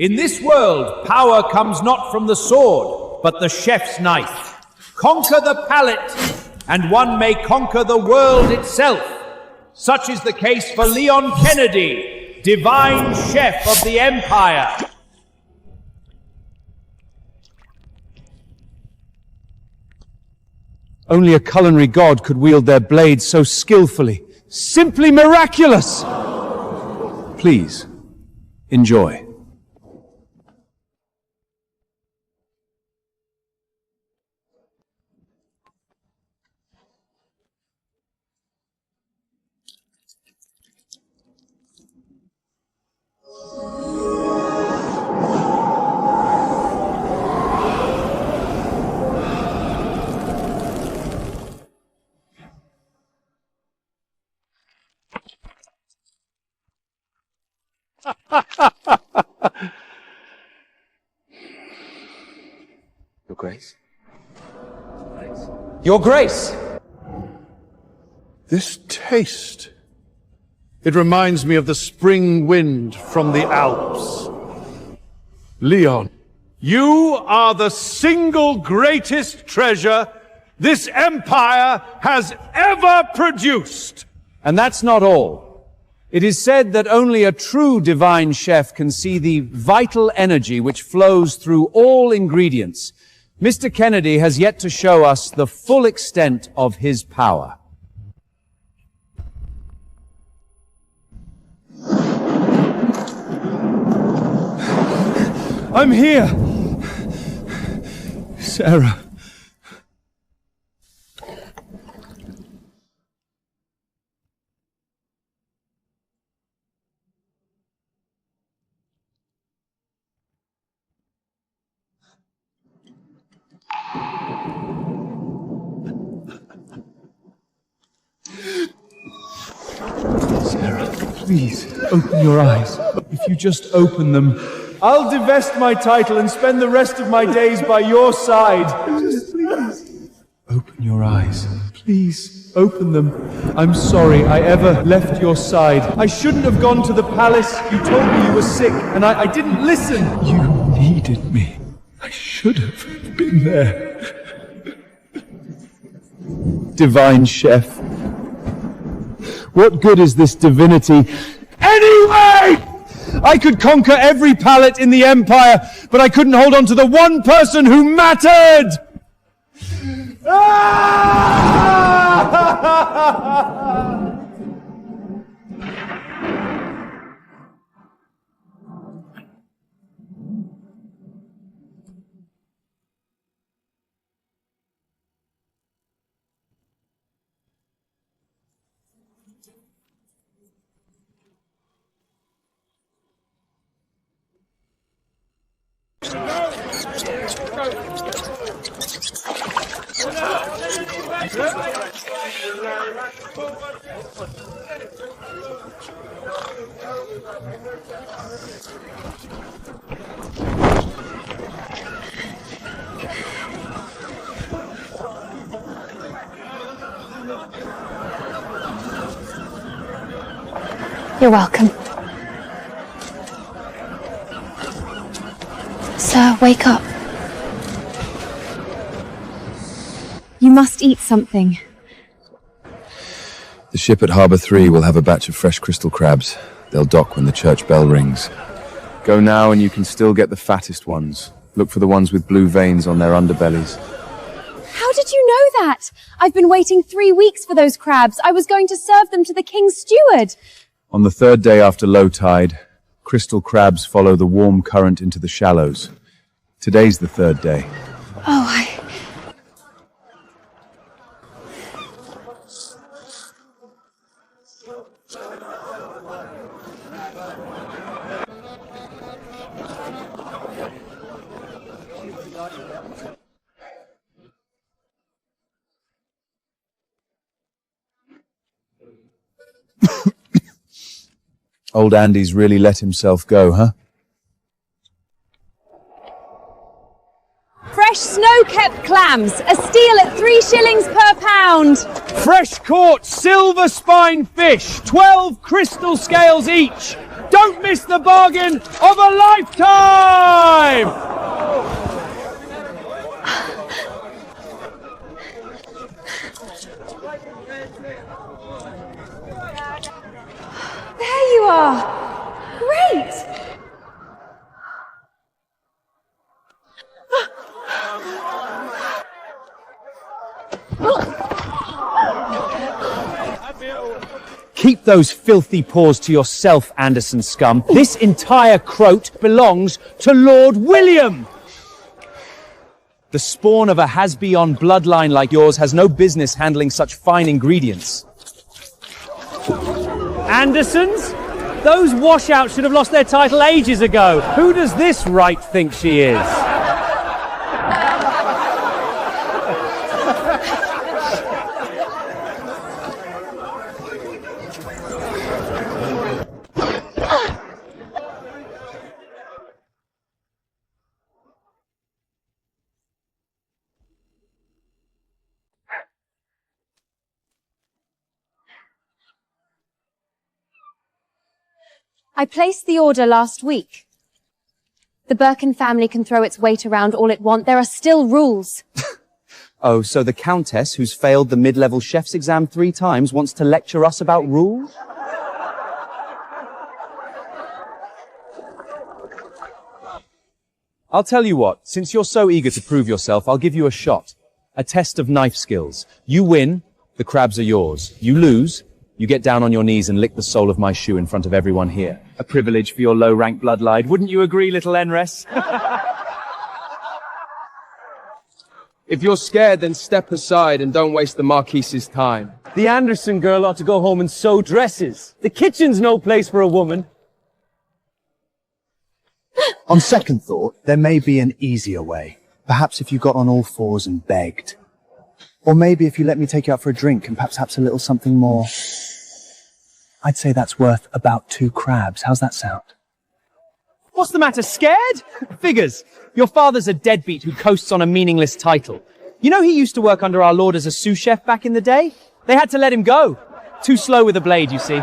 In this world, power comes not from the sword, but the chef's knife. Conquer the palate, and one may conquer the world itself. Such is the case for Leon Kennedy, divine chef of the Empire. Only a culinary god could wield their blades so skillfully. Simply miraculous! Please, enjoy. Your Grace? Your Grace! This taste. It reminds me of the spring wind from the Alps. Leon, you are the single greatest treasure this empire has ever produced. And that's not all. It is said that only a true divine chef can see the vital energy which flows through all ingredients. Mr. Kennedy has yet to show us the full extent of his power. I'm here! Sarah. Sarah, please, open your eyes. If you just open them, I'll divest my title and spend the rest of my days by your side. Just please. Open your eyes. Please, open them. I'm sorry I ever left your side. I shouldn't have gone to the palace. You told me you were sick, and I didn't listen. You needed me. I should have been there. Divine chef. What good is this divinity? Anyway! I could conquer every palate in the Empire, but I couldn't hold on to the one person who mattered! You're welcome. Sir, wake up. You must eat something. The ship at Harbour 3 will have a batch of fresh crystal crabs. They'll dock when the church bell rings. Go now and you can still get the fattest ones. Look for the ones with blue veins on their underbellies. How did you know that? I've been waiting 3 weeks for those crabs. I was going to serve them to the king's steward. On the third day after low tide, crystal crabs follow the warm current into the shallows. Today's the third day. Oh, Old Andy's really let himself go, huh? Fresh snow-kept clams, a steal at 3 shillings per pound. Fresh caught silver spine fish, 12 crystal scales each. Don't miss the bargain of a lifetime! Keep those filthy paws to yourself, Anderson scum. This entire croat belongs to Lord William! The spawn of a has-be-on bloodline like yours has no business handling such fine ingredients. Andersons? Those washouts should have lost their title ages ago. Who does this right think she is? I placed the order last week. The Birkin family can throw its weight around all it wants. There are still rules. Oh, so the Countess, who's failed the mid-level chef's exam 3 times, wants to lecture us about rules? I'll tell you what, since you're so eager to prove yourself, I'll give you a shot. A test of knife skills. You win, the crabs are yours. You lose, you get down on your knees and lick the sole of my shoe in front of everyone here. A privilege for your low-rank bloodline. Wouldn't you agree, little Enress? If you're scared, then step aside and don't waste the Marquise's time. The Anderson girl ought to go home and sew dresses. The kitchen's no place for a woman. On second thought, there may be an easier way. Perhaps if you got on all fours and begged. Or maybe if you let me take you out for a drink and perhaps a little something more. I'd say that's worth about 2 crabs. How's that sound? What's the matter, scared? Figures. Your father's a deadbeat who coasts on a meaningless title. You know he used to work under our lord as a sous chef back in the day? They had to let him go. Too slow with a blade, you see.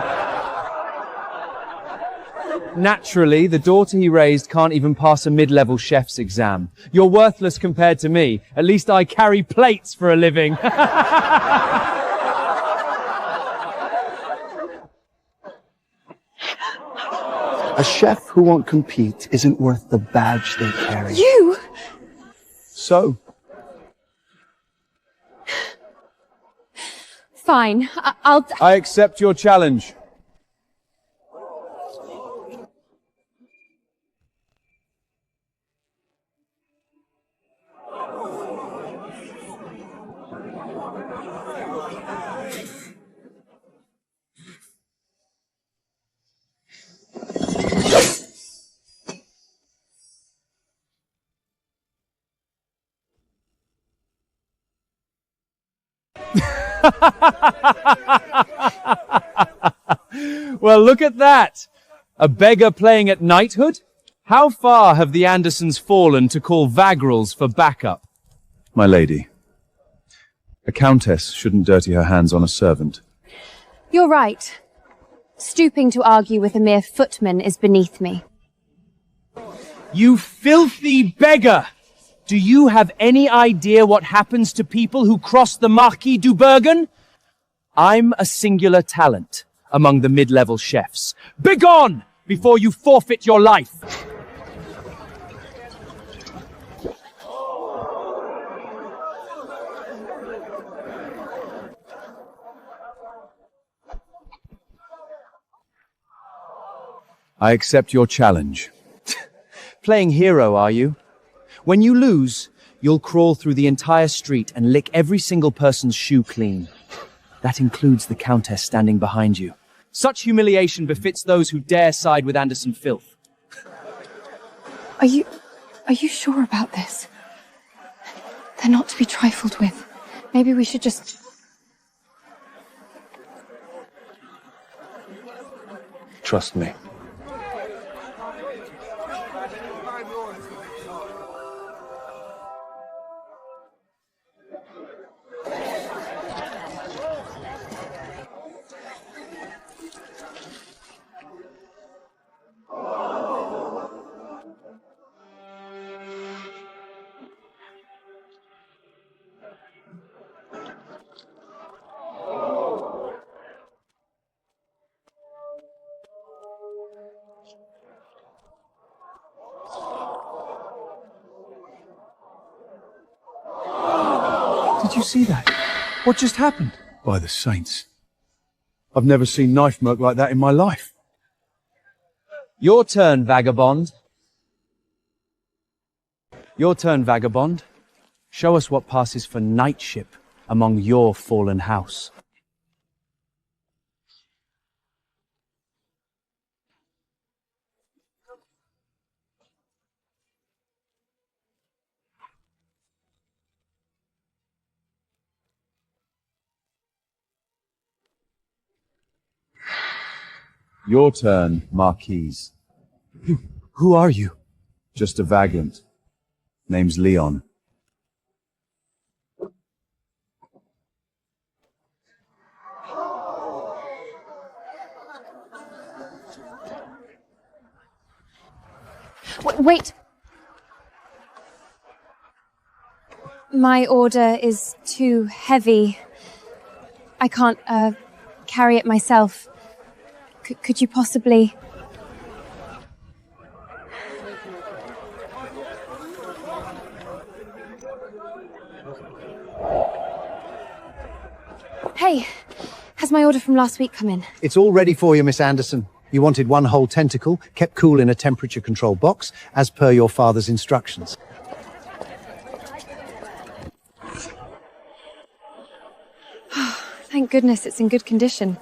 Naturally, the daughter he raised can't even pass a mid-level chef's exam. You're worthless compared to me. At least I carry plates for a living. A chef who won't compete isn't worth the badge they carry. You! So? Fine. I accept your challenge. Well, look at that! A beggar playing at knighthood? How far have the Andersons fallen to call Vagrals for backup? My lady, a countess shouldn't dirty her hands on a servant. You're right. Stooping to argue with a mere footman is beneath me. You filthy beggar! Do you have any idea what happens to people who cross the Marquis du Bergen? I'm a singular talent among the mid-level chefs. Begone before you forfeit your life! I accept your challenge. Playing hero, are you? When you lose, you'll crawl through the entire street and lick every single person's shoe clean. That includes the Countess standing behind you. Such humiliation befits those who dare side with Anderson filth. Are you sure about this? They're not to be trifled with. Maybe we should just... Trust me. Did you see that? What just happened? By the saints. I've never seen knife work like that in my life. Your turn, vagabond. Your turn, vagabond. Show us what passes for knightship among your fallen house. Your turn, Marquise. Who are you? Just a vagrant. Name's Leon. Wait. My order is too heavy. I can't, carry it myself. Could you possibly... Hey, has my order from last week come in? It's all ready for you, Miss Anderson. You wanted one whole tentacle, kept cool in a temperature-controlled box, as per your father's instructions. Thank goodness it's in good condition.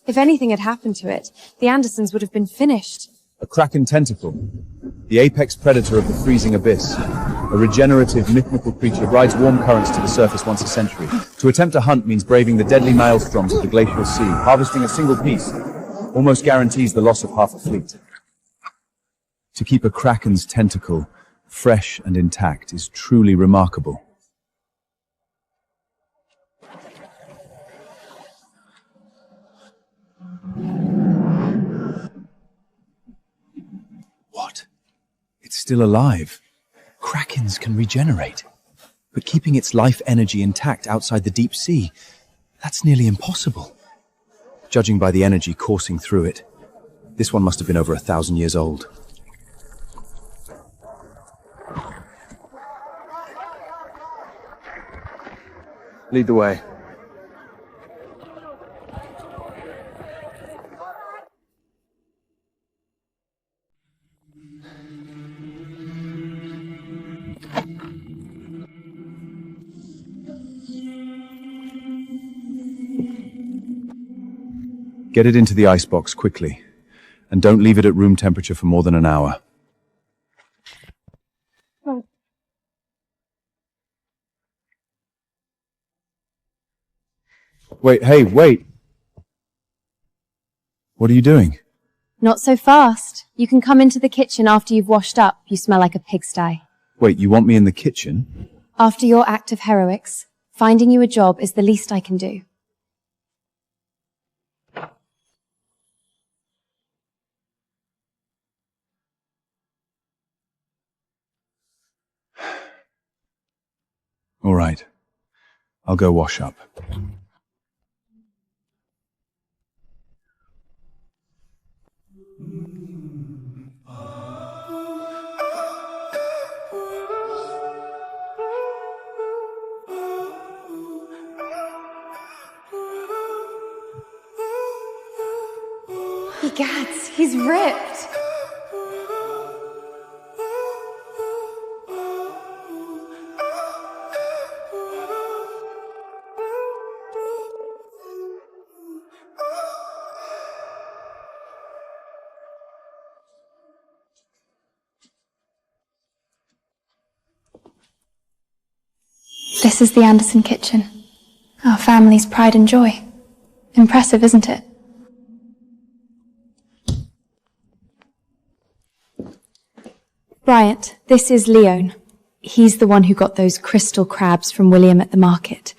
If anything had happened to it, the Andersons would have been finished. A kraken tentacle. The apex predator of the freezing abyss. A regenerative, mythical creature rides warm currents to the surface once a century. To attempt a hunt means braving the deadly maelstroms of the glacial sea. Harvesting a single piece almost guarantees the loss of half a fleet. To keep a kraken's tentacle fresh and intact is truly remarkable. What? It's still alive. Krakens can regenerate. But keeping its life energy intact outside the deep sea, that's nearly impossible. Judging by the energy coursing through it, this one must have been over 1,000 years old. Lead the way. Get it into the icebox quickly, and don't leave it at room temperature for more than an hour. Wait, hey, wait! What are you doing? Not so fast. You can come into the kitchen after you've washed up. You smell like a pigsty. Wait, you want me in the kitchen? After your act of heroics, finding you a job is the least I can do. All right. I'll go wash up. Egads, he's ripped. This is the Anderson kitchen. Our family's pride and joy. Impressive, isn't it? Bryant, this is Leon. He's the one who got those crystal crabs from William at the market.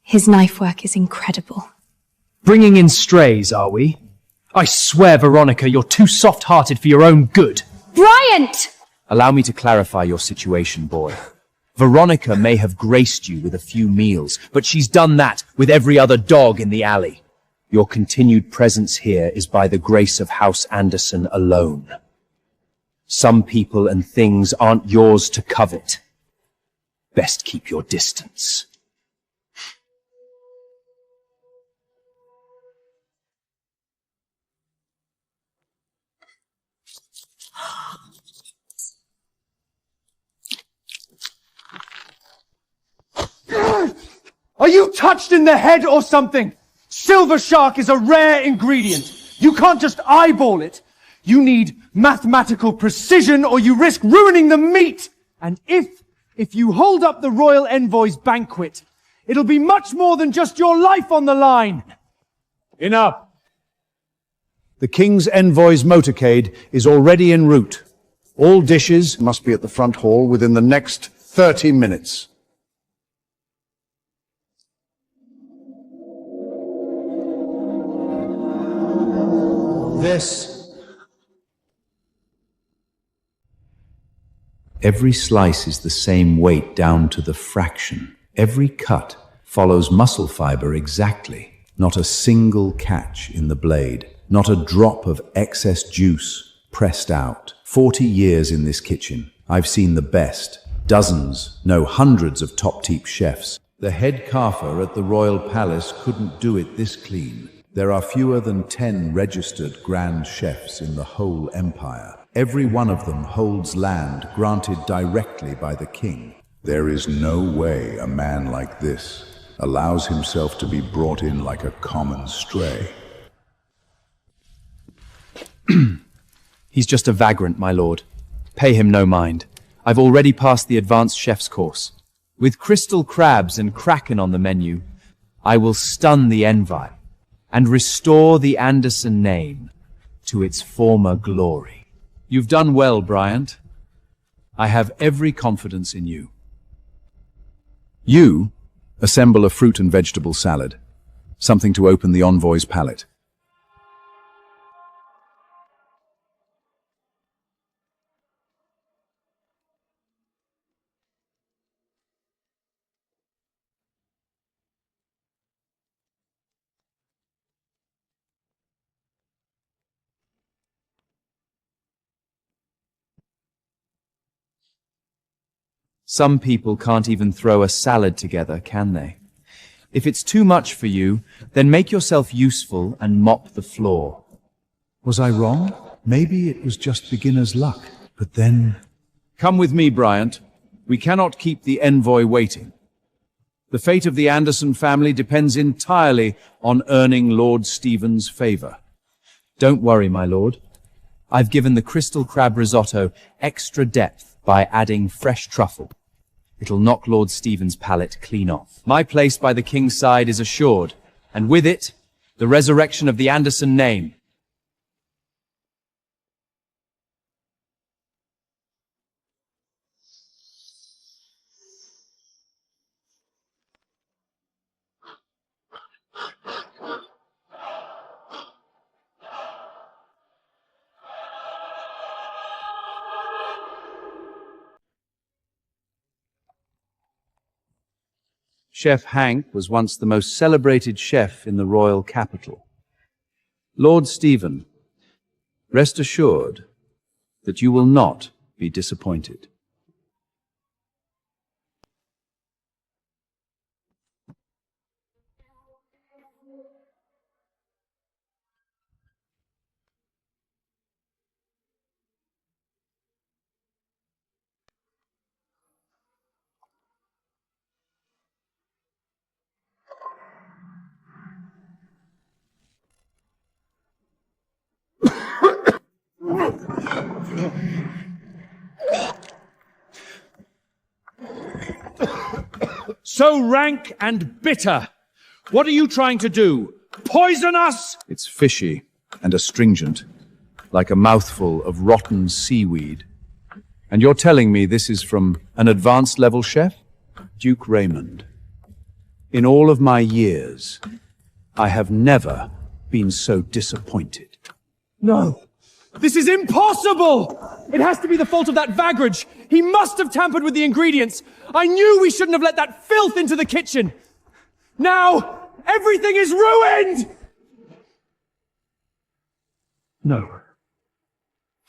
His knife work is incredible. Bringing in strays, are we? I swear, Veronica, you're too soft-hearted for your own good. Bryant! Allow me to clarify your situation, boy. Veronica may have graced you with a few meals, but she's done that with every other dog in the alley. Your continued presence here is by the grace of House Anderson alone. Some people and things aren't yours to covet. Best keep your distance. Are you touched in the head or something? Silver shark is a rare ingredient. You can't just eyeball it. You need mathematical precision or you risk ruining the meat. And if you hold up the royal envoy's banquet, it'll be much more than just your life on the line. Enough. The King's Envoy's motorcade is already en route. All dishes must be at the front hall within the next 30 minutes. Every slice is the same weight down to the fraction. Every cut follows muscle fiber exactly. Not a single catch in the blade. Not a drop of excess juice pressed out. 40 years in this kitchen. I've seen the best. Dozens, no hundreds of top-tier chefs. The head carver at the Royal Palace couldn't do it this clean. There are fewer than 10 registered grand chefs in the whole empire. Every one of them holds land granted directly by the king. There is no way a man like this allows himself to be brought in like a common stray. He's just a vagrant, my lord. Pay him no mind. I've already passed the advanced chef's course. With crystal crabs and kraken on the menu, I will stun the envy and restore the Anderson name to its former glory. You've done well, Bryant. I have every confidence in you. You assemble a fruit and vegetable salad. Something to open the envoy's palate. Some people can't even throw a salad together, can they? If it's too much for you, then make yourself useful and mop the floor. Was I wrong? Maybe it was just beginner's luck. But then... Come with me, Bryant. We cannot keep the envoy waiting. The fate of the Anderson family depends entirely on earning Lord Stephen's favor. Don't worry, my lord. I've given the crystal crab risotto extra depth by adding fresh truffle. It'll knock Lord Stephen's palate clean off. My place by the king's side is assured, and with it, the resurrection of the Anderson name. Chef Hank was once the most celebrated chef in the royal capital. Lord Stephen, rest assured that you will not be disappointed. So rank and bitter. What are you trying to do? Poison us? It's fishy and astringent, like a mouthful of rotten seaweed. And you're telling me this is from an advanced level chef? Duke Raymond. In all of my years, I have never been so disappointed. No. This is impossible! It has to be the fault of that vagrant. He must have tampered with the ingredients. I knew we shouldn't have let that filth into the kitchen. Now, everything is ruined! No.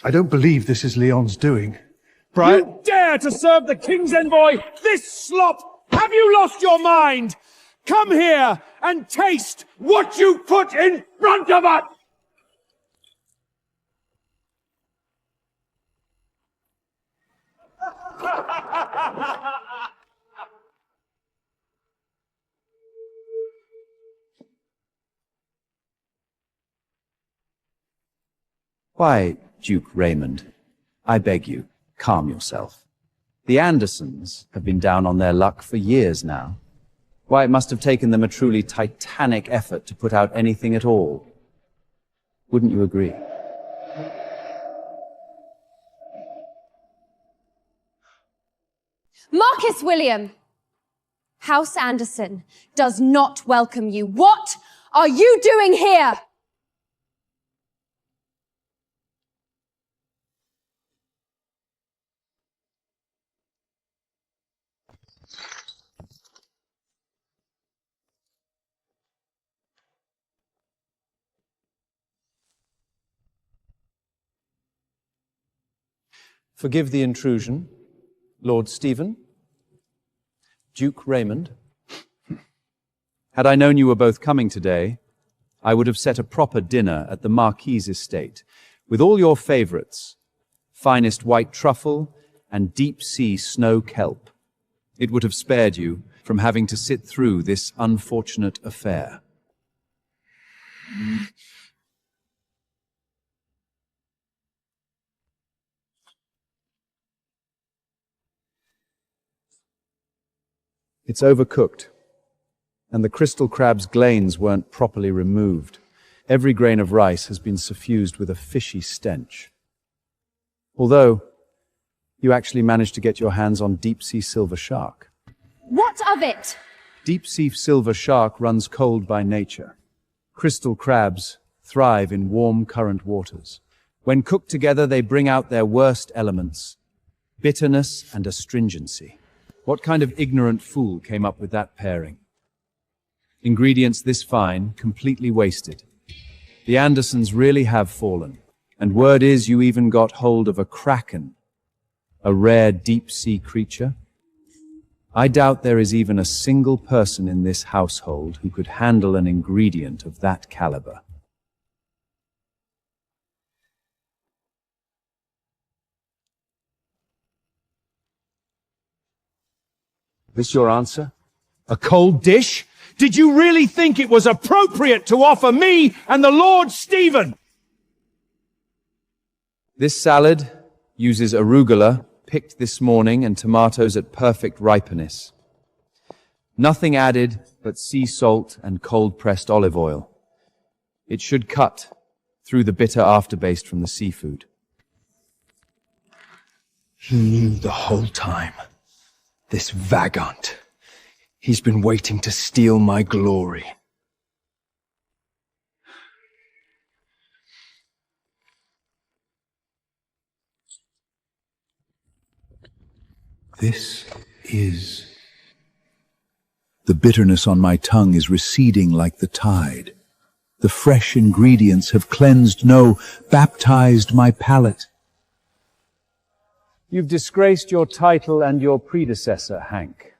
I don't believe this is Leon's doing. You dare to serve the king's envoy this slop! Have you lost your mind? Come here and taste what you put in front of us! Why, Duke Raymond, I beg you, calm yourself. The Andersons have been down on their luck for years now. Why, it must have taken them a truly titanic effort to put out anything at all. Wouldn't you agree? Marcus William! House Anderson does not welcome you. What are you doing here? Forgive the intrusion, Lord Stephen, Duke Raymond. Had I known you were both coming today, I would have set a proper dinner at the Marquis's estate, with all your favorites, finest white truffle and deep-sea snow kelp. It would have spared you from having to sit through this unfortunate affair. It's overcooked, and the crystal crab's glains weren't properly removed. Every grain of rice has been suffused with a fishy stench. Although, you actually managed to get your hands on deep-sea silver shark. What of it? Deep-sea silver shark runs cold by nature. Crystal crabs thrive in warm current waters. When cooked together, they bring out their worst elements, bitterness and astringency. What kind of ignorant fool came up with that pairing? Ingredients this fine, completely wasted. The Andersons really have fallen, and word is you even got hold of a kraken, a rare deep-sea creature. I doubt there is even a single person in this household who could handle an ingredient of that caliber. This your answer? A cold dish? Did you really think it was appropriate to offer me and the Lord Stephen? This salad uses arugula, picked this morning, and tomatoes at perfect ripeness. Nothing added but sea salt and cold-pressed olive oil. It should cut through the bitter aftertaste from the seafood. He knew the whole time. This vagant. He's been waiting to steal my glory. This is... The bitterness on my tongue is receding like the tide. The fresh ingredients have cleansed, no, baptized my palate. You've disgraced your title and your predecessor, Hank.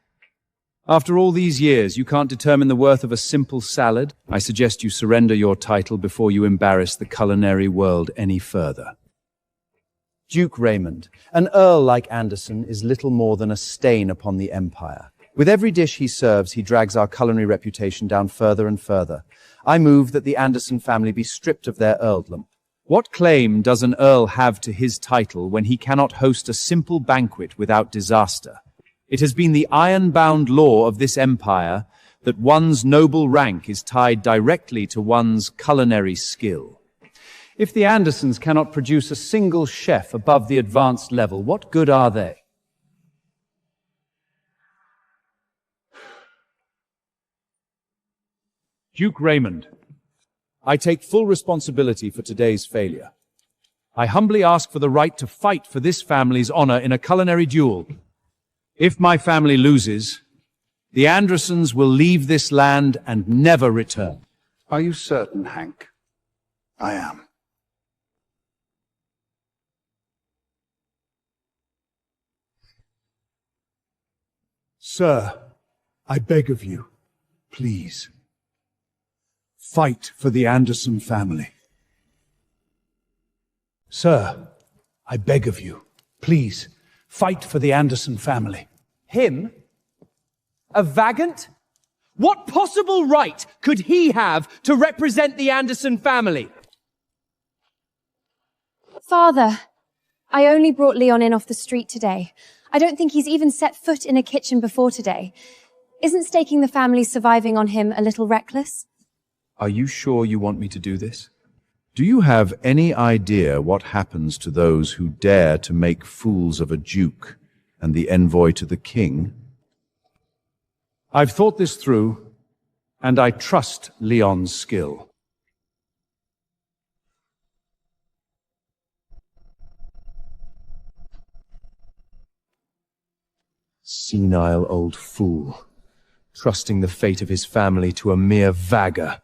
After all these years, you can't determine the worth of a simple salad? I suggest you surrender your title before you embarrass the culinary world any further. Duke Raymond, an earl like Anderson is little more than a stain upon the empire. With every dish he serves, he drags our culinary reputation down further and further. I move that the Anderson family be stripped of their earldom. What claim does an earl have to his title when he cannot host a simple banquet without disaster? It has been the iron-bound law of this empire that one's noble rank is tied directly to one's culinary skill. If the Andersons cannot produce a single chef above the advanced level, what good are they? Duke Raymond, I take full responsibility for today's failure. I humbly ask for the right to fight for this family's honor in a culinary duel. If my family loses, the Andersons will leave this land and never return. Are you certain, Hank? I am. Sir, I beg of you, please, fight for the Anderson family. Sir, I beg of you, please, fight for the Anderson family. him? A vagant? What possible right could he have to represent the Anderson family? Father, I only brought Leon in off the street today. I don't think he's even set foot in a kitchen before today. Isn't staking the family's surviving on him a little reckless? Are you sure you want me to do this? Do you have any idea what happens to those who dare to make fools of a duke and the envoy to the king? I've thought this through, and I trust Leon's skill. Senile old fool, trusting the fate of his family to a mere vagger.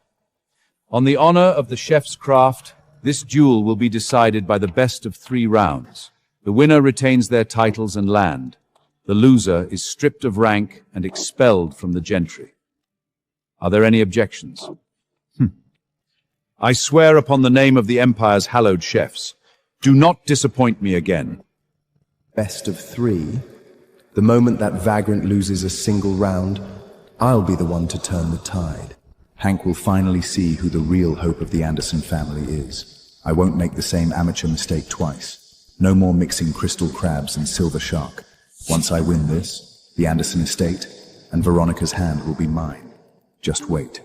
On the honor of the chef's craft, this duel will be decided by the best of 3 rounds. The winner retains their titles and land. The loser is stripped of rank and expelled from the gentry. Are there any objections? I swear upon the name of the Empire's hallowed chefs, do not disappoint me again. Best of 3? The moment that vagrant loses a single round, I'll be the one to turn the tide. Hank will finally see who the real hope of the Anderson family is. I won't make the same amateur mistake twice. No more mixing crystal crabs and silver shark. Once I win this, the Anderson estate and Veronica's hand will be mine. Just wait.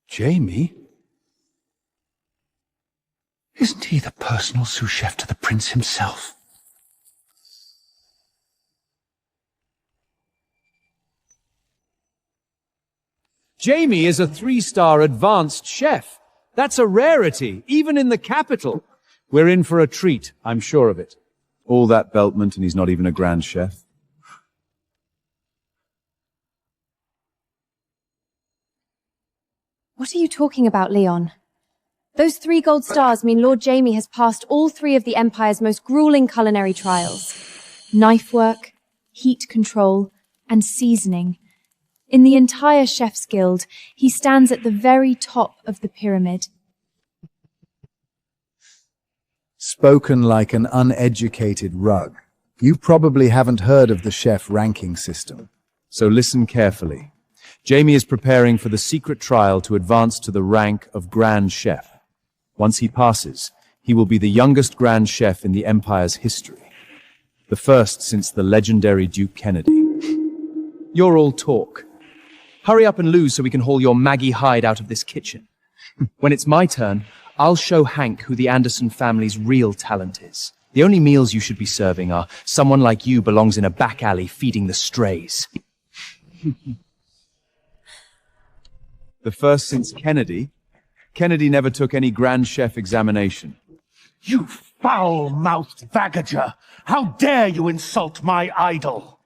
Jamie? Isn't he the personal sous chef to the prince himself? Jamie is a 3-star advanced chef. That's a rarity, even in the capital. We're in for a treat, I'm sure of it. All that beltment and he's not even a grand chef? What are you talking about, Leon? Those 3 gold stars mean Lord Jamie has passed all 3 of the Empire's most grueling culinary trials. Knife work, heat control, and seasoning. In the entire Chef's Guild, he stands at the very top of the pyramid. Spoken like an uneducated rug. You probably haven't heard of the chef ranking system. So listen carefully. Jamie is preparing for the secret trial to advance to the rank of Grand Chef. Once he passes, he will be the youngest Grand Chef in the Empire's history. The first since the legendary Duke Kennedy. You're all talk. Hurry up and lose so we can haul your Maggie hide out of this kitchen. When it's my turn, I'll show Hank who the Anderson family's real talent is. The only meals you should be serving are someone like you belongs in a back alley feeding the strays. The first since Kennedy? Kennedy never took any Grand Chef examination. You foul-mouthed vagager! How dare you insult my idol!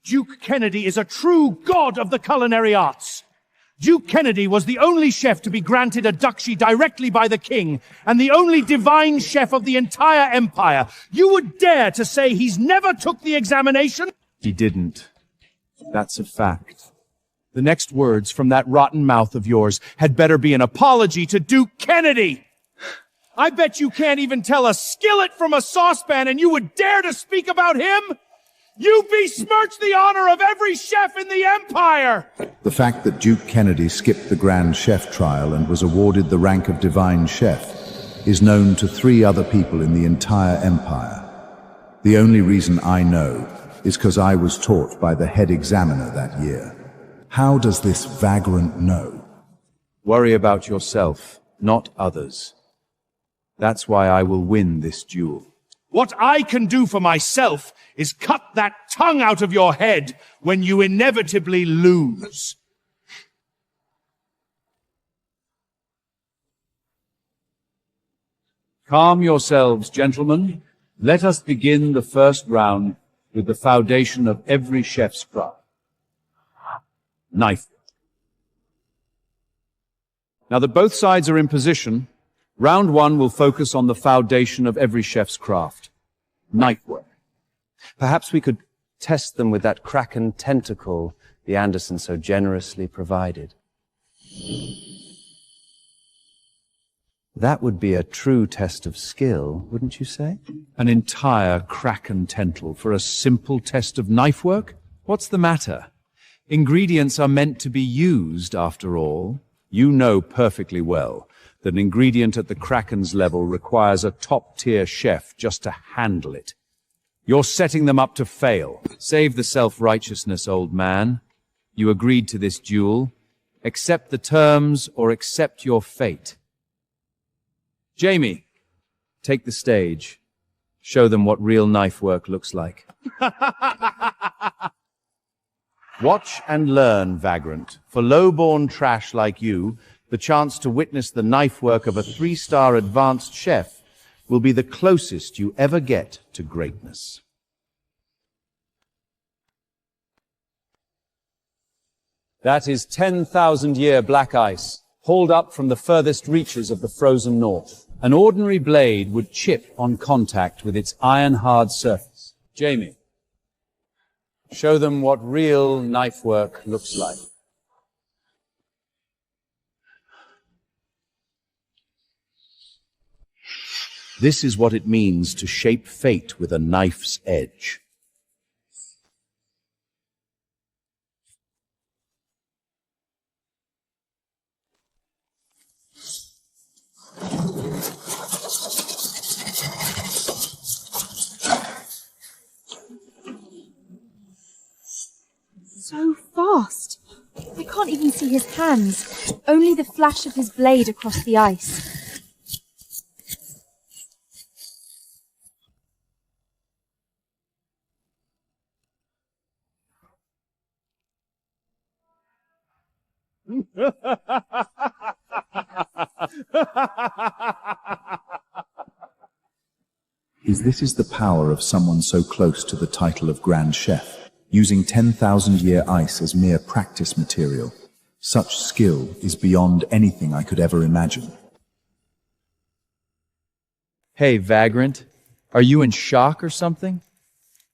Duke Kennedy is a true god of the culinary arts. Duke Kennedy was the only chef to be granted a duchy directly by the king, and the only divine chef of the entire empire. You would dare to say he's never took the examination? He didn't. That's a fact. The next words from that rotten mouth of yours had better be an apology to Duke Kennedy. I bet you can't even tell a skillet from a saucepan, and you would dare to speak about him? You besmirch the honor of every chef in the empire! The fact that Duke Kennedy skipped the Grand Chef trial and was awarded the rank of Divine Chef is known to 3 other people in the entire empire. The only reason I know is because I was taught by the head examiner that year. How does this vagrant know? Worry about yourself, not others. That's why I will win this duel. What I can do for myself is cut that tongue out of your head when you inevitably lose. Calm yourselves, gentlemen. Let us begin the first round with the foundation of every chef's craft. Knife. Now that both sides are in position, round 1 will focus on the foundation of every chef's craft. Knife work. Perhaps we could test them with that kraken tentacle the Anderson so generously provided. That would be a true test of skill, wouldn't you say? An entire kraken tentacle for a simple test of knife work? What's the matter? Ingredients are meant to be used, after all. You know perfectly well that an ingredient at the kraken's level requires a top-tier chef just to handle it. You're setting them up to fail. Save the self-righteousness, old man. You agreed to this duel. Accept the terms or accept your fate. Jamie, take the stage. Show them what real knife work looks like. Watch and learn, vagrant. For low-born trash like you, the chance to witness the knife work of a 3-star advanced chef will be the closest you ever get to greatness. That is 10,000-year black ice, hauled up from the furthest reaches of the frozen north. An ordinary blade would chip on contact with its iron-hard surface. Jamie, show them what real knife work looks like. This is what it means to shape fate with a knife's edge. So fast. I can't even see his hands, only the flash of his blade across the ice. This is the power of someone so close to the title of Grand Chef, using 10,000-year ice as mere practice material. Such skill is beyond anything I could ever imagine. Hey, vagrant, are you in shock or something?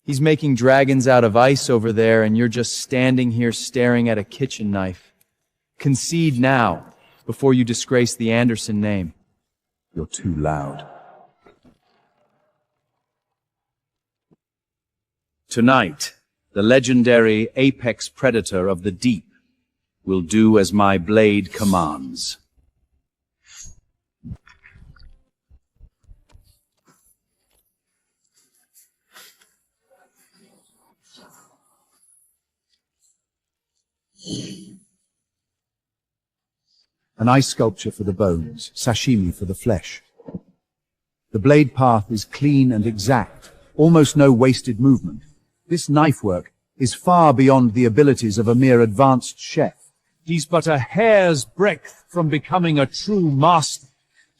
He's making dragons out of ice over there, and you're just standing here staring at a kitchen knife. Concede now, before you disgrace the Anderson name. You're too loud. Tonight, the legendary apex predator of the deep will do as my blade commands. An ice sculpture for the bones, sashimi for the flesh. The blade path is clean and exact, almost no wasted movement. This knife work is far beyond the abilities of a mere advanced chef. He's but a hair's breadth from becoming a true master.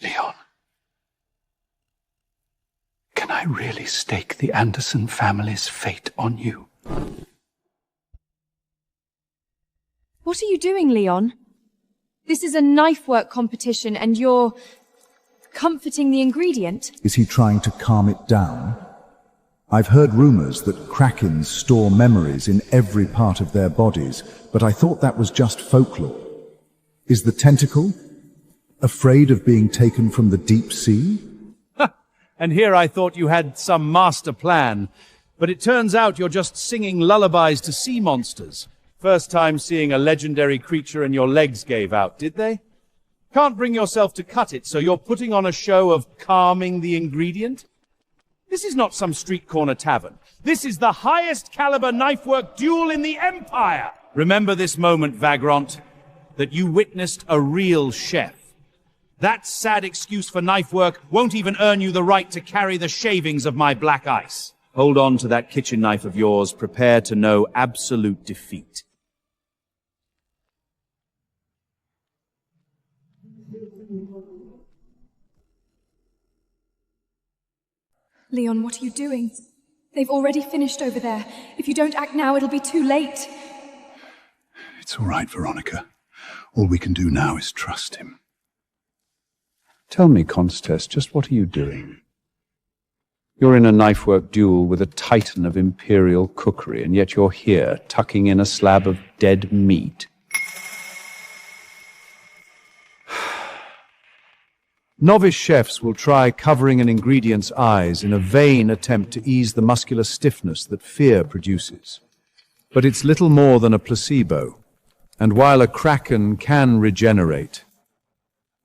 Leon, can I really stake the Anderson family's fate on you? What are you doing, Leon? This is a knife work competition and you're comforting the ingredient? Is he trying to calm it down? I've heard rumors that krakens store memories in every part of their bodies, but I thought that was just folklore. Is the tentacle afraid of being taken from the deep sea? And here I thought you had some master plan, but it turns out you're just singing lullabies to sea monsters. First time seeing a legendary creature and your legs gave out, did they? Can't bring yourself to cut it, so you're putting on a show of calming the ingredient? This is not some street corner tavern. This is the highest caliber knife work duel in the Empire! Remember this moment, vagrant, that you witnessed a real chef. That sad excuse for knife work won't even earn you the right to carry the shavings of my black ice. Hold on to that kitchen knife of yours, prepare to know absolute defeat. Leon, what are you doing? They've already finished over there. If you don't act now, it'll be too late. It's all right, Veronica. All we can do now is trust him. Tell me, Constance, just what are you doing? You're in a knifework duel with a titan of imperial cookery, and yet you're here, tucking in a slab of dead meat. Novice chefs will try covering an ingredient's eyes in a vain attempt to ease the muscular stiffness that fear produces. But it's little more than a placebo, and while a kraken can regenerate,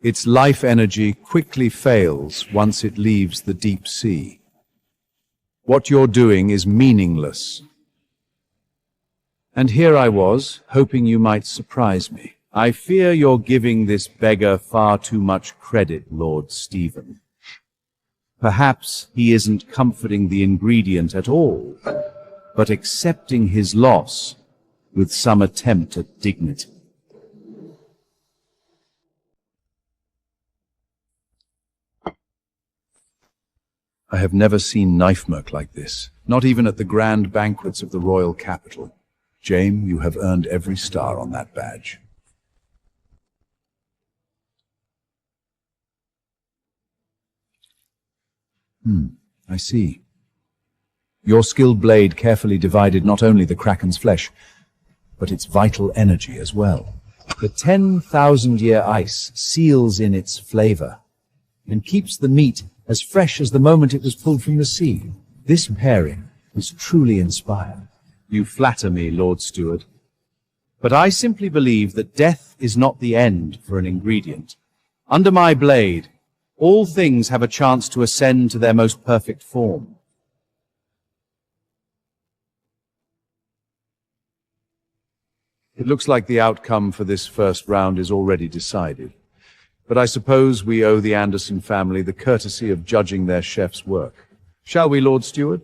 its life energy quickly fails once it leaves the deep sea. What you're doing is meaningless. And here I was, hoping you might surprise me. I fear you're giving this beggar far too much credit, Lord Stephen. Perhaps he isn't comforting the ingredient at all, but accepting his loss with some attempt at dignity. I have never seen knifework like this, not even at the grand banquets of the royal capital. Jaime, you have earned every star on that badge. I see. Your skilled blade carefully divided not only the kraken's flesh, but its vital energy as well. The 10,000-year ice seals in its flavor and keeps the meat as fresh as the moment it was pulled from the sea. This pairing is truly inspired. You flatter me, Lord Steward. But I simply believe that death is not the end for an ingredient. Under my blade, all things have a chance to ascend to their most perfect form. It looks like the outcome for this first round is already decided. But I suppose we owe the Anderson family the courtesy of judging their chef's work. Shall we, Lord Steward?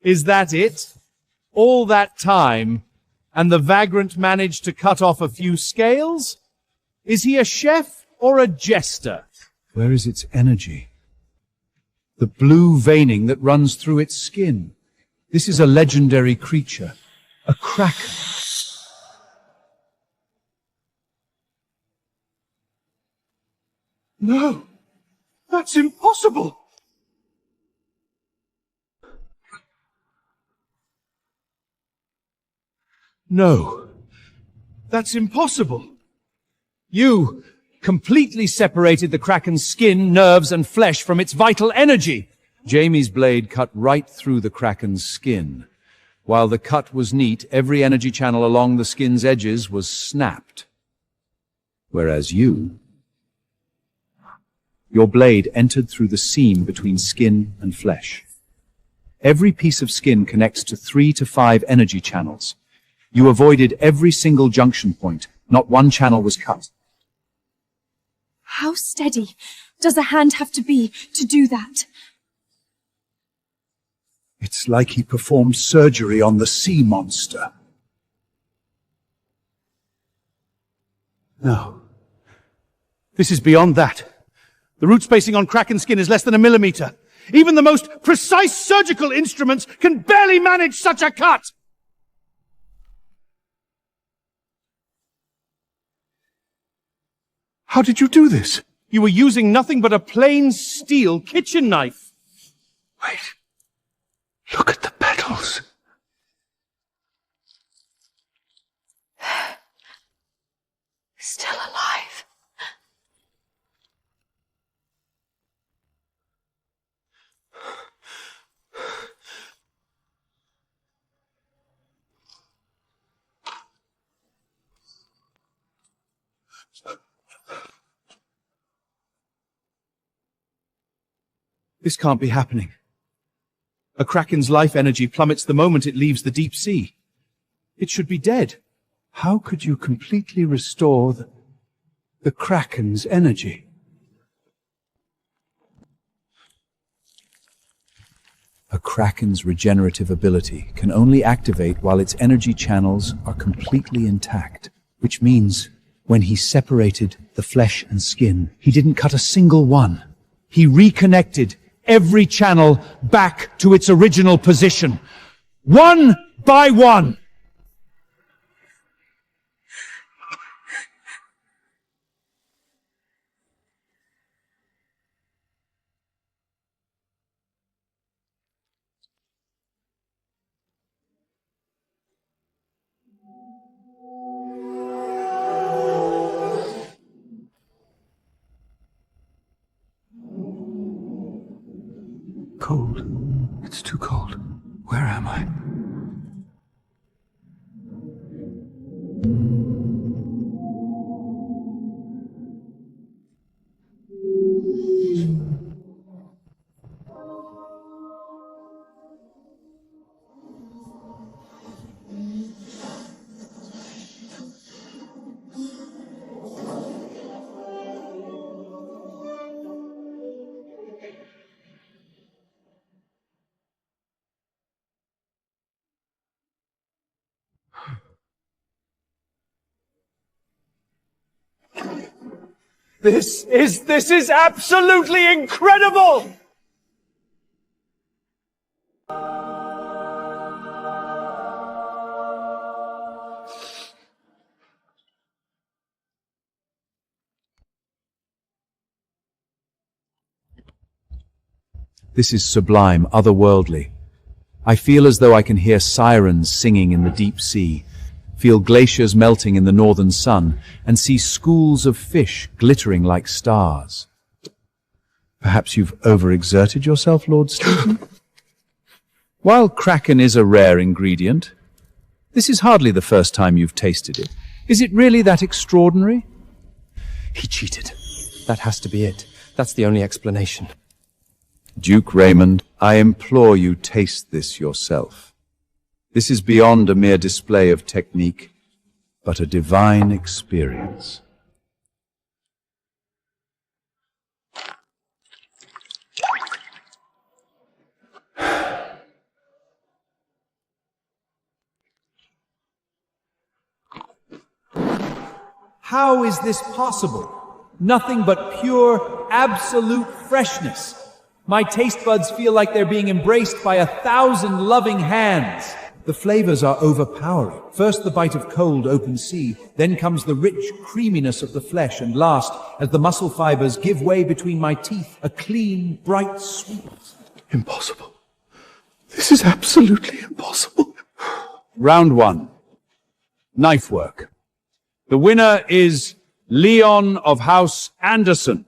Is that it? All that time, and the vagrant managed to cut off a few scales? Is he a chef or a jester? Where is its energy? The blue veining that runs through its skin. This is a legendary creature, a kraken. No, that's impossible. No, that's impossible. You completely separated the kraken's skin, nerves, and flesh from its vital energy. Jaime's blade cut right through the kraken's skin. While the cut was neat, every energy channel along the skin's edges was snapped. Whereas your blade entered through the seam between skin and flesh. Every piece of skin connects to 3 to 5 energy channels. You avoided every single junction point. Not one channel was cut. How steady does a hand have to be to do that? It's like he performed surgery on the sea monster. No. This is beyond that. The root spacing on kraken skin is less than 1 millimeter. Even the most precise surgical instruments can barely manage such a cut! How did you do this? You were using nothing but a plain steel kitchen knife. Wait. Look at the petals. Still alive. This can't be happening. A kraken's life energy plummets the moment it leaves the deep sea. It should be dead. How could you completely restore the kraken's energy? A kraken's regenerative ability can only activate while its energy channels are completely intact, which means when he separated the flesh and skin, he didn't cut a single one. He reconnected every channel back to its original position, one by one. cold. It's too cold. Where am I? This is absolutely incredible! This is sublime, otherworldly. I feel as though I can hear sirens singing in the deep sea, feel glaciers melting in the northern sun, and see schools of fish glittering like stars. Perhaps you've overexerted yourself, Lord Stephen? While kraken is a rare ingredient, this is hardly the first time you've tasted it. Is it really that extraordinary? He cheated. That has to be it. That's the only explanation. Duke Raymond, I implore you taste this yourself. This is beyond a mere display of technique, but a divine experience. How is this possible? Nothing but pure, absolute freshness. My taste buds feel like they're being embraced by 1,000 loving hands. The flavors are overpowering. First the bite of cold, open sea, then comes the rich creaminess of the flesh, and last, as the muscle fibers give way between my teeth, a clean, bright sweetness. Impossible. This is absolutely impossible. Round 1. Knife work. The winner is Leon of House Anderson.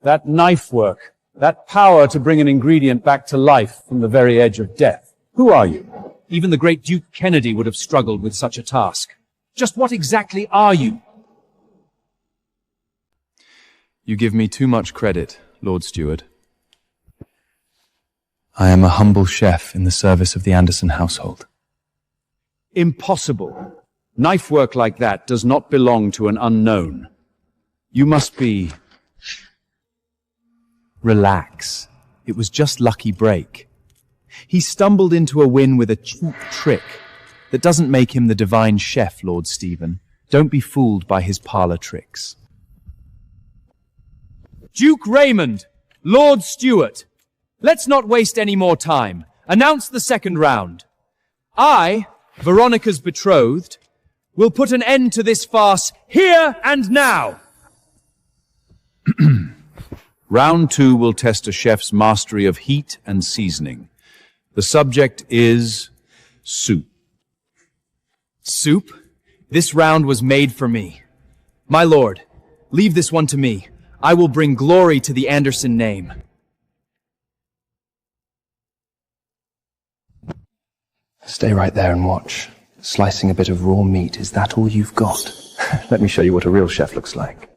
That knife work, that power to bring an ingredient back to life from the very edge of death. Who are you? Even the great Duke Kennedy would have struggled with such a task. Just what exactly are you? You give me too much credit, Lord Steward. I am a humble chef in the service of the Anderson household. Impossible. Knife work like that does not belong to an unknown. You must be... Relax. It was just lucky break. He stumbled into a win with a cheap trick. That doesn't make him the divine chef, Lord Stephen. Don't be fooled by his parlor tricks. Duke Raymond, Lord Stewart, let's not waste any more time. Announce the second round. I, Veronica's betrothed, will put an end to this farce here and now. Round 2 will test a chef's mastery of heat and seasoning. The subject is soup. Soup? This round was made for me. My lord, leave this one to me. I will bring glory to the Anderson name. Stay right there and watch. Slicing a bit of raw meat, is that all you've got? Let me show you what a real chef looks like.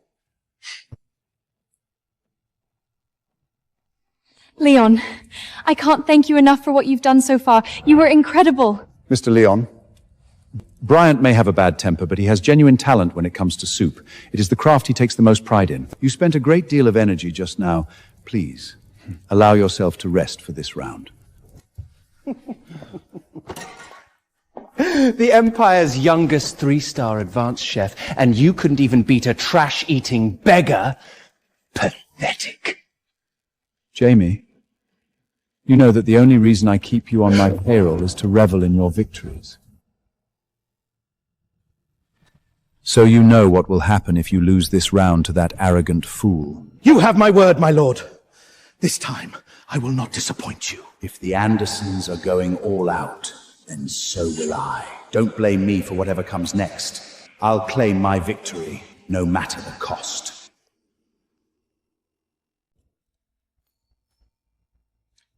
Leon, I can't thank you enough for what you've done so far. You were incredible. Mr. Leon, Bryant may have a bad temper, but he has genuine talent when it comes to soup. It is the craft he takes the most pride in. You spent a great deal of energy just now. Please, allow yourself to rest for this round. The Empire's youngest 3-star advanced chef, and you couldn't even beat a trash-eating beggar? Pathetic. Jamie, you know that the only reason I keep you on my payroll is to revel in your victories. So you know what will happen if you lose this round to that arrogant fool. You have my word, my lord. This time, I will not disappoint you. If the Andersons are going all out, then so will I. Don't blame me for whatever comes next. I'll claim my victory, no matter the cost.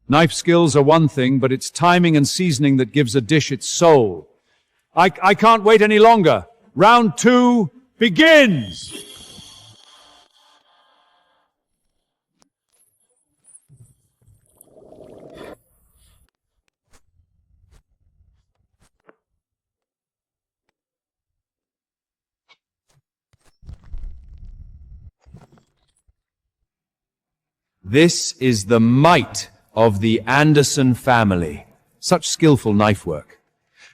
Knife skills are one thing, but it's timing and seasoning that gives a dish its soul. I can't wait any longer. Round 2 begins! This is the might of the Anderson family. Such skillful knife work.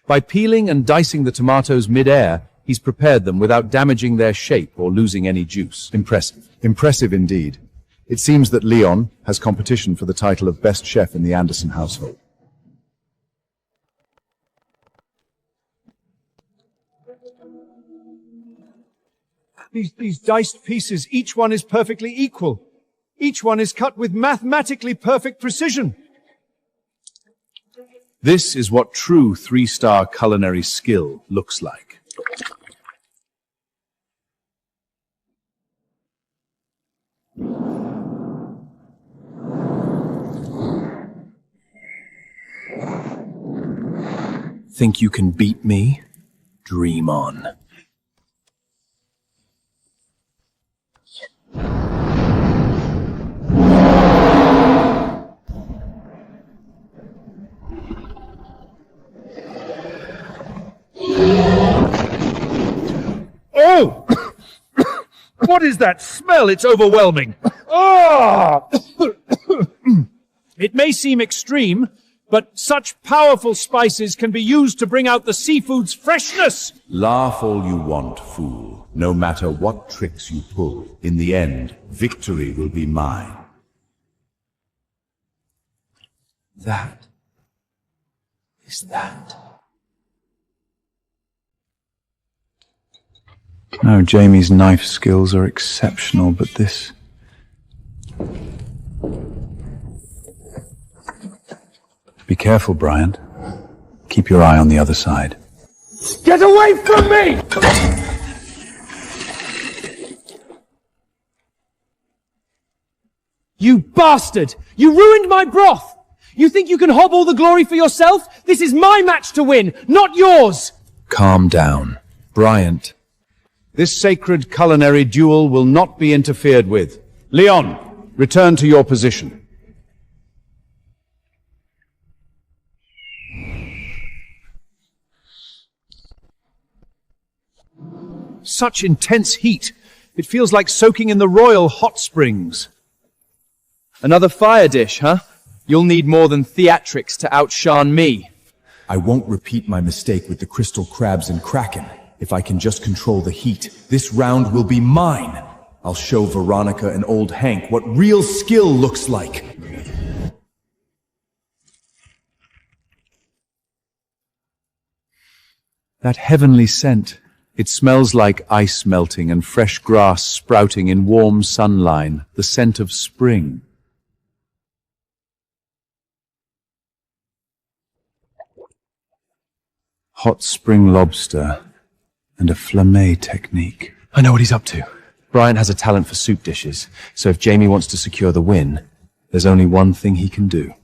By peeling and dicing the tomatoes mid-air, he's prepared them without damaging their shape or losing any juice. Impressive. Impressive indeed. It seems that Leon has competition for the title of best chef in the Anderson household. These diced pieces, each one is perfectly equal. Each one is cut with mathematically perfect precision. This is what true 3-star culinary skill looks like. Think you can beat me? Dream on. Oh! What is that smell? It's overwhelming. Ah! It may seem extreme, but such powerful spices can be used to bring out the seafood's freshness. Laugh all you want, fool. No matter what tricks you pull, in the end, victory will be mine. That is that. No, Jamie's knife skills are exceptional, but this... Be careful, Bryant. Keep your eye on the other side. Get away from me! You bastard! You ruined my broth! You think you can hob all the glory for yourself? This is my match to win, not yours! Calm down. Bryant. This sacred culinary duel will not be interfered with. Leon, return to your position. Such intense heat. It feels like soaking in the royal hot springs. Another fire dish, huh? You'll need more than theatrics to outshine me. I won't repeat my mistake with the crystal crabs and kraken. If I can just control the heat, this round will be mine. I'll show Veronica and old Hank what real skill looks like. That heavenly scent. It smells like ice melting and fresh grass sprouting in warm sunline, the scent of spring. Hot spring lobster and a flamme technique. I know what he's up to. Brian has a talent for soup dishes, so if Jamie wants to secure the win, There's only one thing he can do.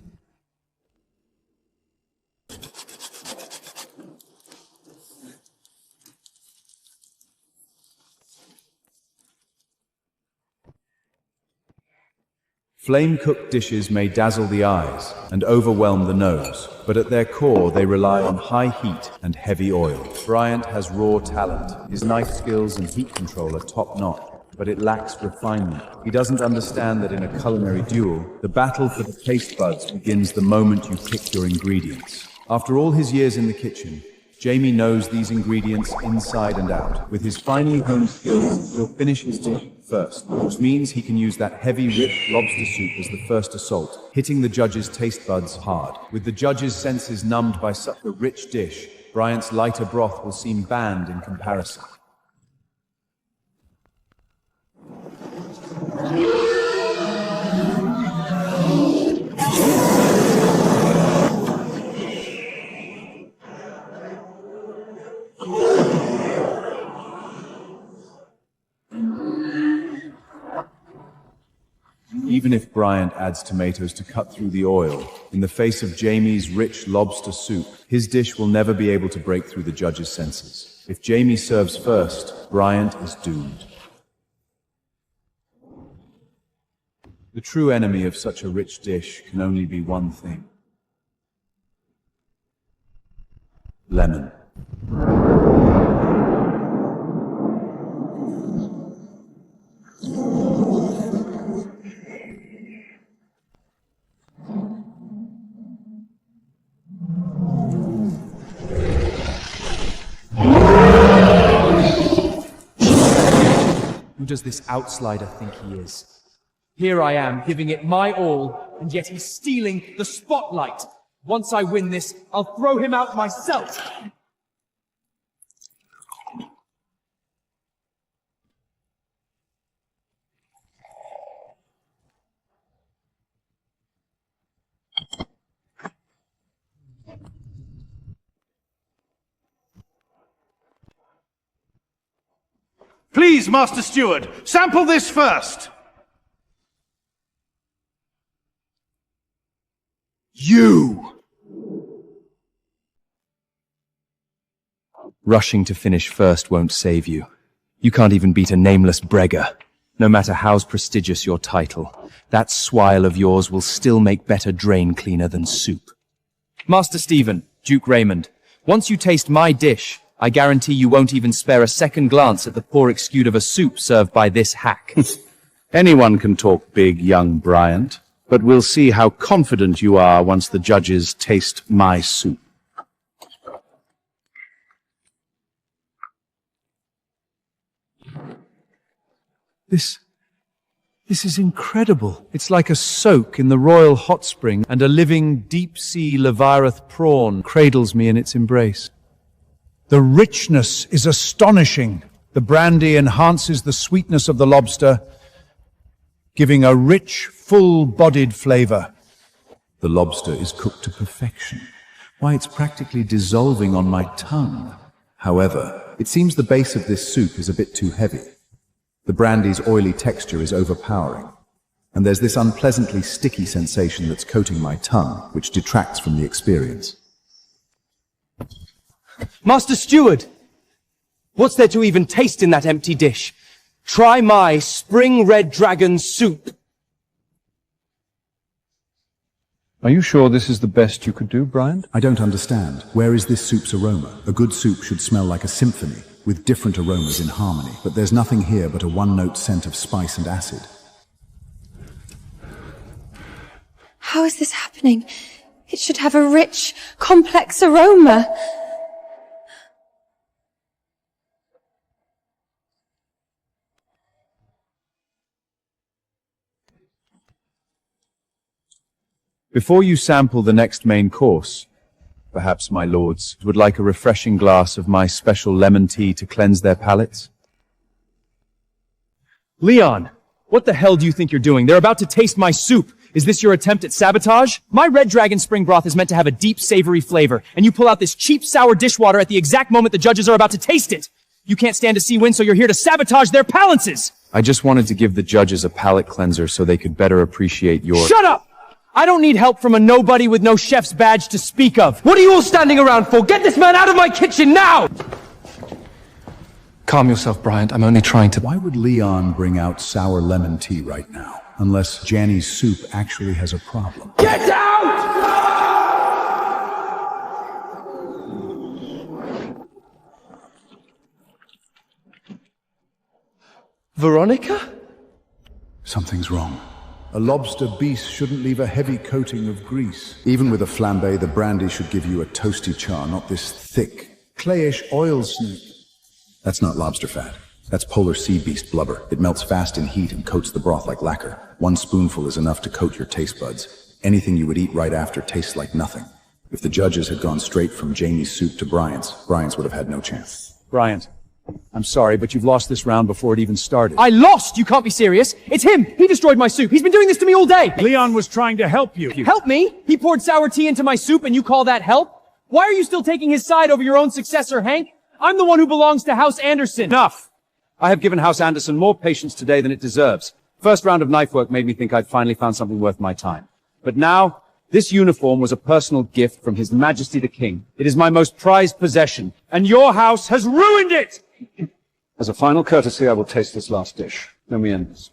Flame-cooked dishes may dazzle the eyes and overwhelm the nose, but at their core they rely on high heat and heavy oil. Bryant has raw talent. His knife skills and heat control are top-notch, but it lacks refinement. He doesn't understand that in a culinary duel, the battle for the taste buds begins the moment you pick your ingredients. After all his years in the kitchen, Jamie knows these ingredients inside and out. With his finely honed skills, he'll finish his dish first, which means he can use that heavy, rich lobster soup as the first assault, hitting the judges' taste buds hard. With the judges' senses numbed by such a rich dish, Bryant's lighter broth will seem bland in comparison. Even if Bryant adds tomatoes to cut through the oil, in the face of Jamie's rich lobster soup, his dish will never be able to break through the judge's senses. If Jamie serves first, Bryant is doomed. The true enemy of such a rich dish can only be one thing. Lemon. Who does this outsider think he is? Here I am, giving it my all, and yet he's stealing the spotlight. Once I win this, I'll throw him out myself. Please, Master Steward, sample this first. You! Rushing to finish first won't save you. You can't even beat a nameless bragger. No matter how prestigious your title, that swile of yours will still make better drain cleaner than soup. Master Stephen, Duke Raymond, once you taste my dish, I guarantee you won't even spare a second glance at the poor excuse of a soup served by this hack. Anyone can talk big, young Bryant, but we'll see how confident you are once the judges taste my soup. This is incredible. It's like a soak in the royal hot spring, and a living deep-sea Leviathan prawn cradles me in its embrace. The richness is astonishing. The brandy enhances the sweetness of the lobster, giving a rich, full-bodied flavor. The lobster is cooked to perfection. Why, it's practically dissolving on my tongue. However, it seems the base of this soup is a bit too heavy. The brandy's oily texture is overpowering, and there's this unpleasantly sticky sensation that's coating my tongue, which detracts from the experience. Master Steward! What's there to even taste in that empty dish? Try my spring red dragon soup. Are you sure this is the best you could do, Bryant? I don't understand. Where is this soup's aroma? A good soup should smell like a symphony, with different aromas in harmony. But there's nothing here but a one-note scent of spice and acid. How is this happening? It should have a rich, complex aroma. Before you sample the next main course, perhaps my lords would like a refreshing glass of my special lemon tea to cleanse their palates? Leon, what the hell do you think you're doing? They're about to taste my soup. Is this your attempt at sabotage? My red dragon spring broth is meant to have a deep, savory flavor, and you pull out this cheap, sour dishwater at the exact moment the judges are about to taste it. You can't stand to see win, so you're here to sabotage their palaces! I just wanted to give the judges a palate cleanser so they could better appreciate your— Shut up! I don't need help from a nobody with no chef's badge to speak of. What are you all standing around for? Get this man out of my kitchen now! Calm yourself, Bryant. I'm only trying to— Why would Leon bring out sour lemon tea right now? Unless Janny's soup actually has a problem. Get out! Veronica? Something's wrong. A lobster beast shouldn't leave a heavy coating of grease. Even with a flambe, the brandy should give you a toasty char, not this thick, clayish oil snake. That's not lobster fat. That's polar sea beast blubber. It melts fast in heat and coats the broth like lacquer. One spoonful is enough to coat your taste buds. Anything you would eat right after tastes like nothing. If the judges had gone straight from Jamie's soup to Bryant's would have had no chance. Bryant, I'm sorry, but you've lost this round before it even started. I lost! You can't be serious! It's him! He destroyed my soup! He's been doing this to me all day! Leon was trying to help you. Help me? He poured sour tea into my soup and you call that help? Why are you still taking his side over your own successor, Hank? I'm the one who belongs to House Anderson. Enough! I have given House Anderson more patience today than it deserves. First round of knife work made me think I'd finally found something worth my time. But now, this uniform was a personal gift from His Majesty the King. It is my most prized possession, and your house has ruined it! As a final courtesy, I will taste this last dish. Then we end this.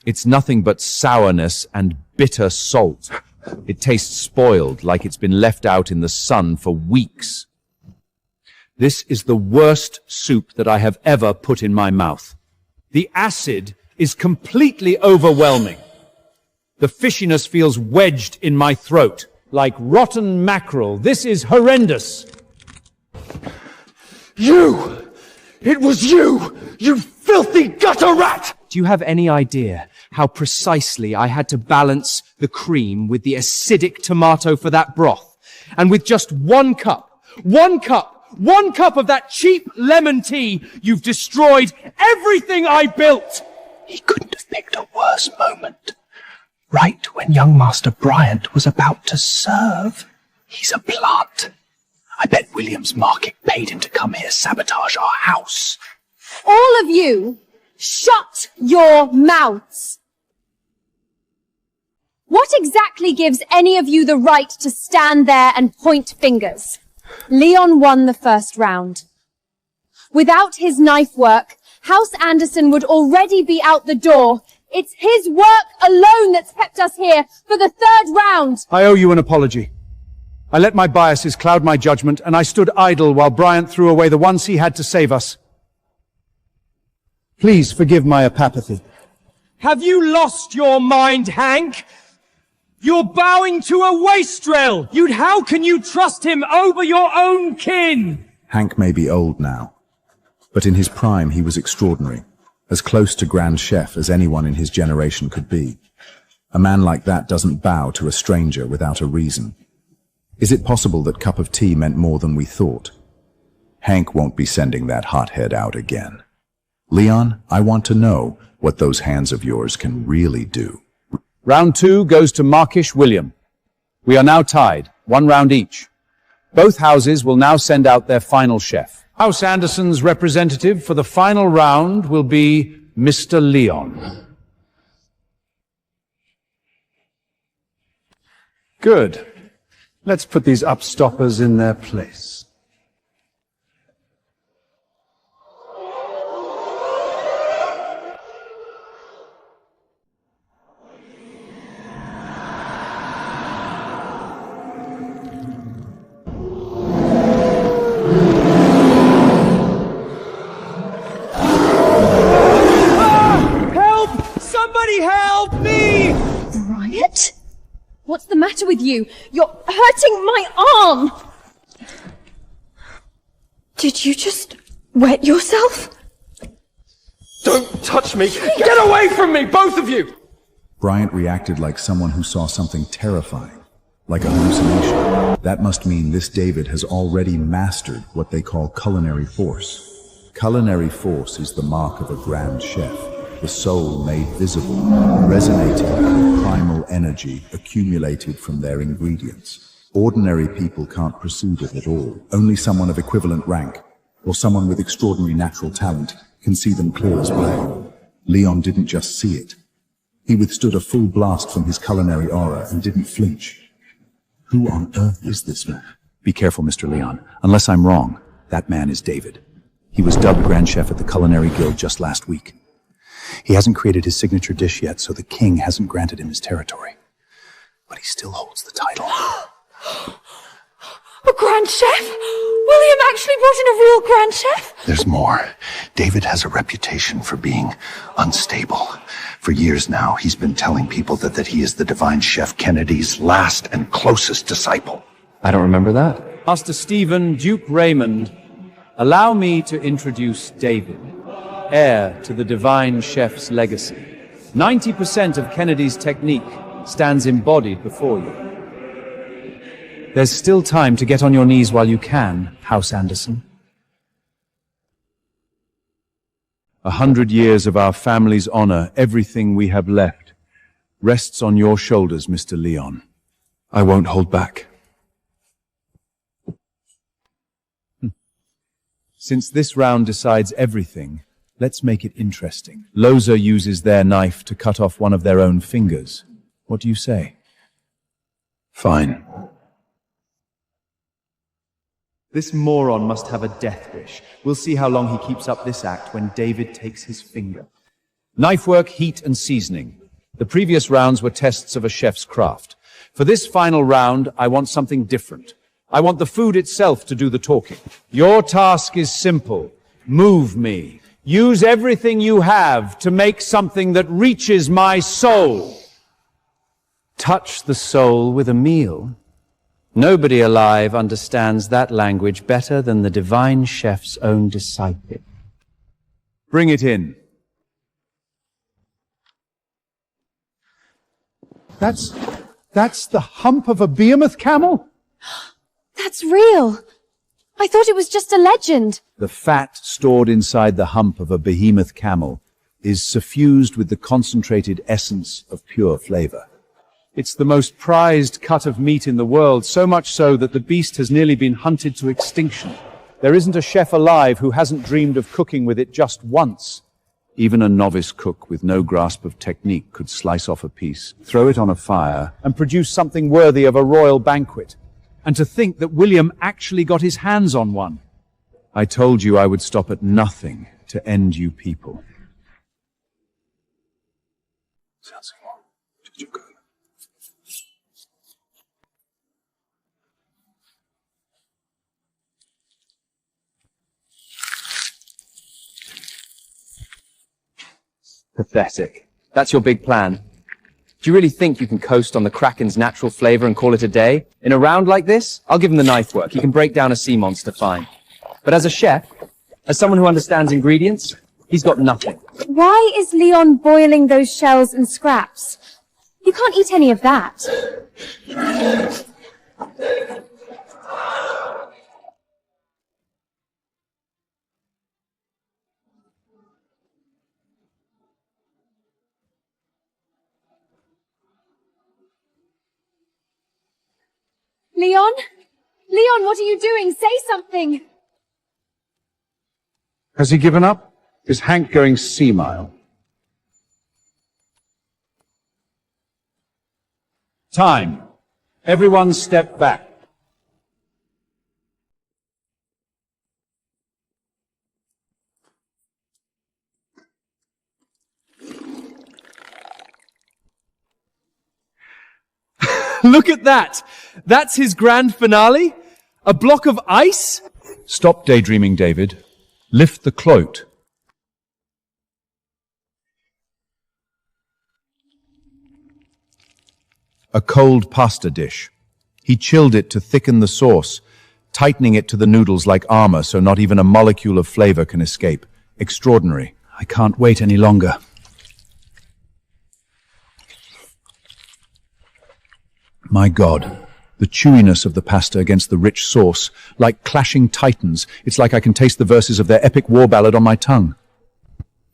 It's nothing but sourness and bitter salt. It tastes spoiled, like it's been left out in the sun for weeks. This is the worst soup that I have ever put in my mouth. The acid is completely overwhelming. The fishiness feels wedged in my throat, like rotten mackerel. This is horrendous. You! It was you! You filthy gutter rat! Do you have any idea how precisely I had to balance the cream with the acidic tomato for that broth? And with just one cup of that cheap lemon tea, you've destroyed everything I built! He couldn't have picked a worse moment. Right when young Master Bryant was about to serve. He's a plant. I bet William's market paid him to come here sabotage our house. All of you, shut your mouths! What exactly gives any of you the right to stand there and point fingers? Leon won the first round. Without his knife work, House Anderson would already be out the door. It's his work alone that's kept us here for the third round. I owe you an apology. I let my biases cloud my judgment, and I stood idle while Bryant threw away the ones he had to save us. Please forgive my apathy. Have you lost your mind, Hank? You're bowing to a wastrel! How can you trust him over your own kin? Hank may be old now, but in his prime he was extraordinary, as close to Grand Chef as anyone in his generation could be. A man like that doesn't bow to a stranger without a reason. Is it possible that cup of tea meant more than we thought? Hank won't be sending that hothead out again. Leon, I want to know what those hands of yours can really do. Round 2 goes to Markish William. We are now tied, 1 round each. Both houses will now send out their final chef. House Anderson's representative for the final round will be Mr. Leon. Good. Let's put these upstoppers in their place. What's the matter with you? You're hurting my arm! Did you just wet yourself? Don't touch me! Get away from me, both of you! Bryant reacted like someone who saw something terrifying, like a hallucination. That must mean this David has already mastered what they call culinary force. Culinary force is the mark of a grand chef, the soul made visible, resonating with primal energy accumulated from their ingredients. Ordinary people can't pursue it at all. Only someone of equivalent rank, or someone with extraordinary natural talent, can see them clear as day. Leon didn't just see it. He withstood a full blast from his culinary aura and didn't flinch. Who on earth is this man? Be careful, Mr. Leon. Unless I'm wrong, that man is David. He was dubbed Grand Chef at the Culinary Guild just last week. He hasn't created his signature dish yet, so the king hasn't granted him his territory. But he still holds the title. A Grand Chef? William actually brought in a real Grand Chef? There's more. David has a reputation for being unstable. For years now, he's been telling people that he is the divine Chef Kennedy's last and closest disciple. I don't remember that. Master Stephen, Duke Raymond, allow me to introduce David, heir to the divine chef's legacy. 90% of Kennedy's technique stands embodied before you. There's still time to get on your knees while you can, House Anderson. 100 years of our family's honor, everything we have left. rests on your shoulders, Mr. Leon. I won't hold back. Since this round decides everything, let's make it interesting. Loza uses their knife to cut off one of their own fingers. What do you say? Fine. This moron must have a death wish. We'll see how long he keeps up this act when David takes his finger. Knife work, heat, and seasoning. The previous rounds were tests of a chef's craft. For this final round, I want something different. I want the food itself to do the talking. Your task is simple. Move me. Use everything you have to make something that reaches my soul. Touch the soul with a meal. Nobody alive understands that language better than the divine chef's own disciple. Bring it in. That's the hump of a behemoth camel? That's real. I thought it was just a legend. The fat stored inside the hump of a behemoth camel is suffused with the concentrated essence of pure flavor. It's the most prized cut of meat in the world, so much so that the beast has nearly been hunted to extinction. There isn't a chef alive who hasn't dreamed of cooking with it just once. Even a novice cook with no grasp of technique could slice off a piece, throw it on a fire, And produce something worthy of a royal banquet. And to think that William actually got his hands on one. I told you I would stop at nothing to end you people. Pathetic. That's your big plan. Do you really think you can coast on the Kraken's natural flavor and call it a day? In a round like this, I'll give him the knife work. He can break down a sea monster fine. But as a chef, as someone who understands ingredients, he's got nothing. Why is Leon boiling those shells and scraps? You can't eat any of that. Leon? Leon, what are you doing? Say something! Has he given up? Is Hank going senile? Time. Everyone step back. Look at that! That's his grand finale? A block of ice? Stop daydreaming, David. Lift the cloak. A cold pasta dish. He chilled it to thicken the sauce, tightening it to the noodles like armor so not even a molecule of flavor can escape. Extraordinary. I can't wait any longer. My God, the chewiness of the pasta against the rich sauce, like clashing titans. It's like I can taste the verses of their epic war ballad on my tongue.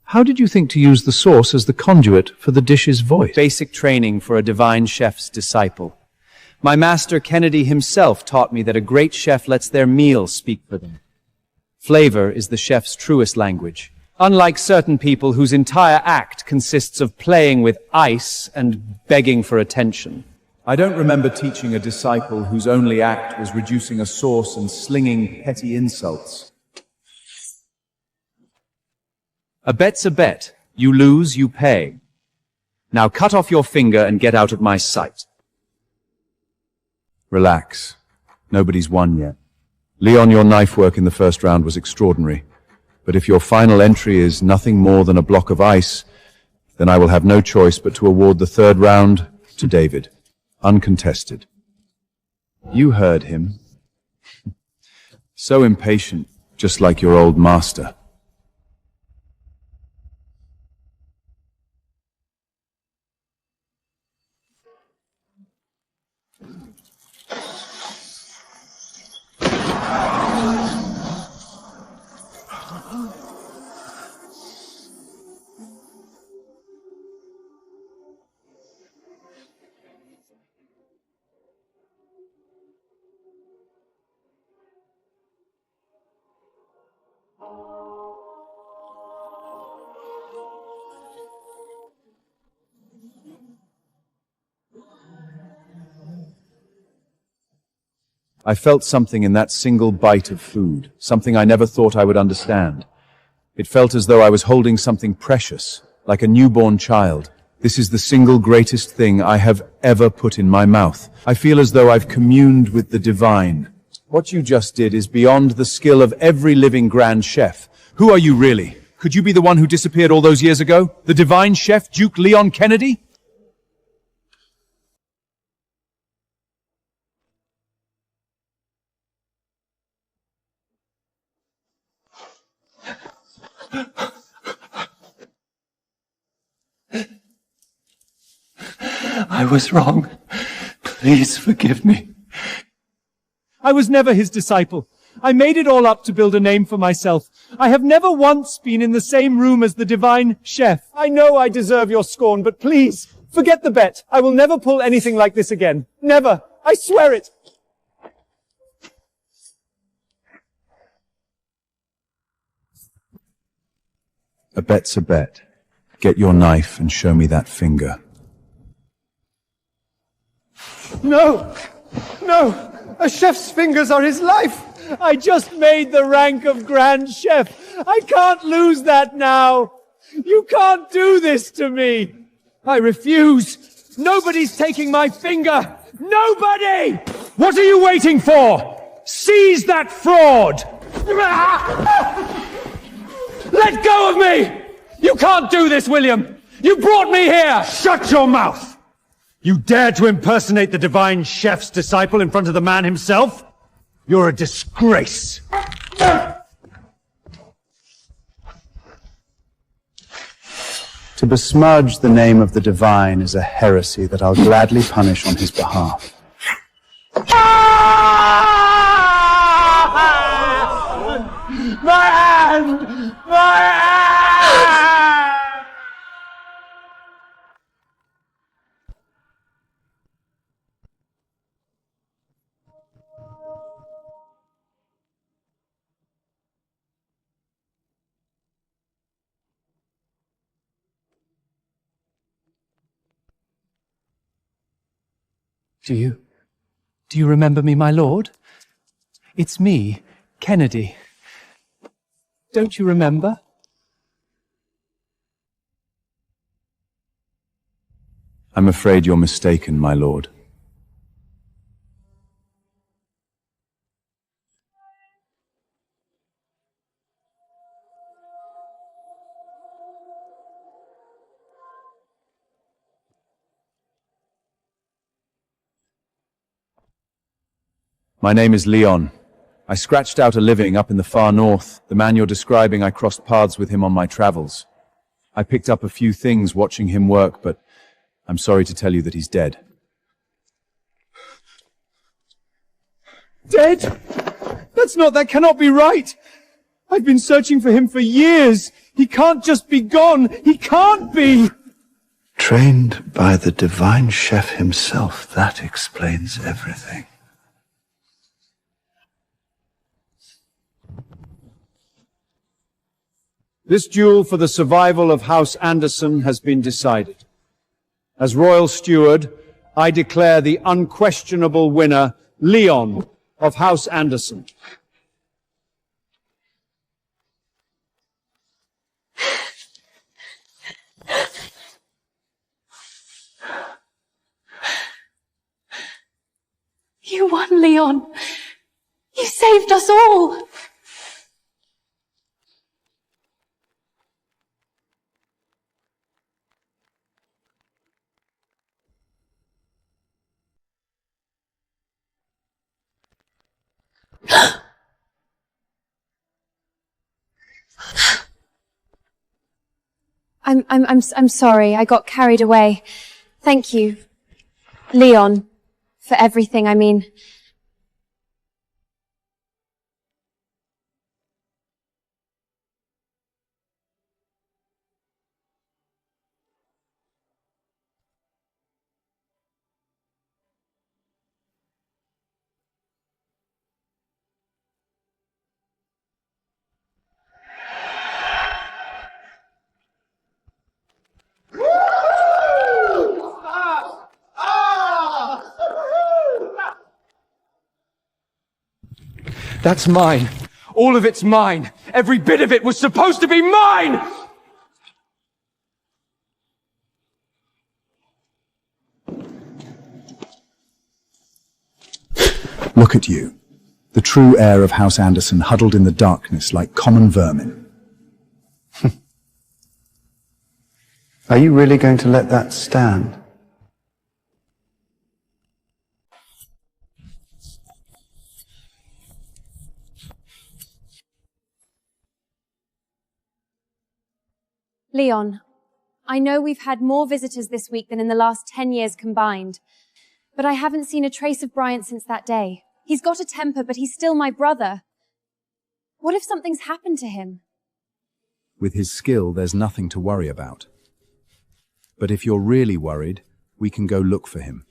How did you think to use the sauce as the conduit for the dish's voice? Basic training for a divine chef's disciple. My master Kennedy himself taught me that a great chef lets their meal speak for them. Flavor is the chef's truest language. Unlike certain people whose entire act consists of playing with ice and begging for attention. I don't remember teaching a disciple whose only act was reducing a sauce and slinging petty insults. A bet's a bet. You lose, you pay. Now cut off your finger and get out of my sight. Relax. Nobody's won yet. Leon, your knife work in the first round was extraordinary. But if your final entry is nothing more than a block of ice, then I will have no choice but to award the third round to David. Uncontested. You heard him. So impatient, just like your old master. I felt something in that single bite of food, something I never thought I would understand. It felt as though I was holding something precious, like a newborn child. This is the single greatest thing I have ever put in my mouth. I feel as though I've communed with the divine. What you just did is beyond the skill of every living grand chef. Who are you really? Could you be the one who disappeared all those years ago? The divine chef, Duke Leon Kennedy? I was wrong. Please forgive me. I was never his disciple. I made it all up to build a name for myself. I have never once been in the same room as the divine chef. I know I deserve your scorn, but please, forget the bet. I will never pull anything like this again. Never. I swear it. A bet's a bet. Get your knife and show me that finger. No! No! A chef's fingers are his life! I just made the rank of Grand Chef! I can't lose that now! You can't do this to me! I refuse! Nobody's taking my finger! Nobody! What are you waiting for? Seize that fraud! Let go of me! You can't do this, William! You brought me here! Shut your mouth! You dare to impersonate the divine chef's disciple in front of the man himself? You're a disgrace. To besmudge the name of the divine is a heresy that I'll gladly punish on his behalf. My hand! My hand! Do you remember me, my lord? It's me, Kennedy. Don't you remember? I'm afraid you're mistaken, my lord. My name is Leon. I scratched out a living up in the far north. The man you're describing, I crossed paths with him on my travels. I picked up a few things watching him work, but I'm sorry to tell you that he's dead. Dead? That cannot be right! I've been searching for him for years! He can't just be gone! He can't be! Trained by the divine chef himself, that explains everything. This duel for the survival of House Anderson has been decided. As royal steward, I declare the unquestionable winner, Leon of House Anderson. You won, Leon. You saved us all. I'm sorry. I got carried away. Thank you, Leon, for everything. I mean, That's mine. All of it's mine. Every bit of it was supposed to be mine! Look at you, the true heir of House Anderson, huddled in the darkness like common vermin. Are you really going to let that stand? Leon, I know we've had more visitors this week than in the last 10 years combined, but I haven't seen a trace of Bryant since that day. He's got a temper, but he's still my brother. What if something's happened to him? With his skill, there's nothing to worry about. But if you're really worried, we can go look for him.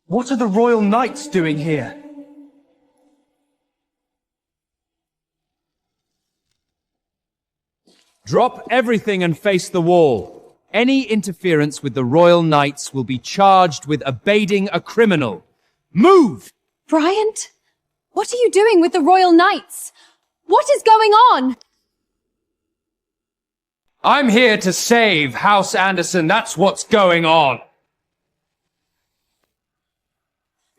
What are the Royal Knights doing here? Drop everything and face the wall. Any interference with the Royal Knights will be charged with aiding a criminal. Move! Bryant? What are you doing with the Royal Knights? What is going on? I'm here to save House Anderson. That's what's going on.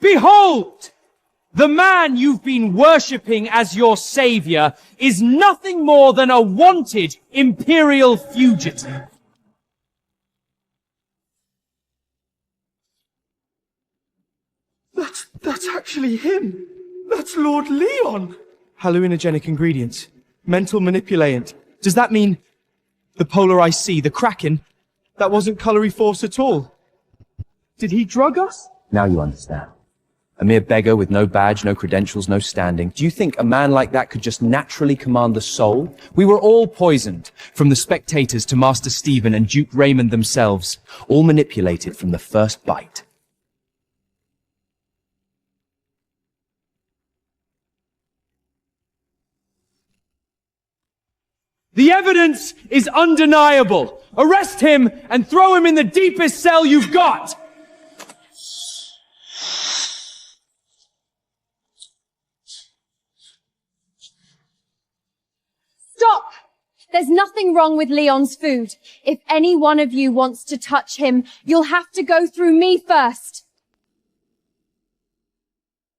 Behold! The man you've been worshipping as your savior is nothing more than a wanted imperial fugitive. That's actually him. That's Lord Leon. Hallucinogenic ingredients. Mental manipulatant. Does that mean the polar ice sea, the Kraken? That wasn't Cullery Force at all. Did he drug us? Now you understand. A mere beggar with no badge, no credentials, no standing. Do you think a man like that could just naturally command the soul? We were all poisoned, from the spectators to Master Stephen and Duke Raymond themselves. All manipulated from the first bite. The evidence is undeniable. Arrest him and throw him in the deepest cell you've got. Stop! There's nothing wrong with Leon's food. If any one of you wants to touch him, you'll have to go through me first.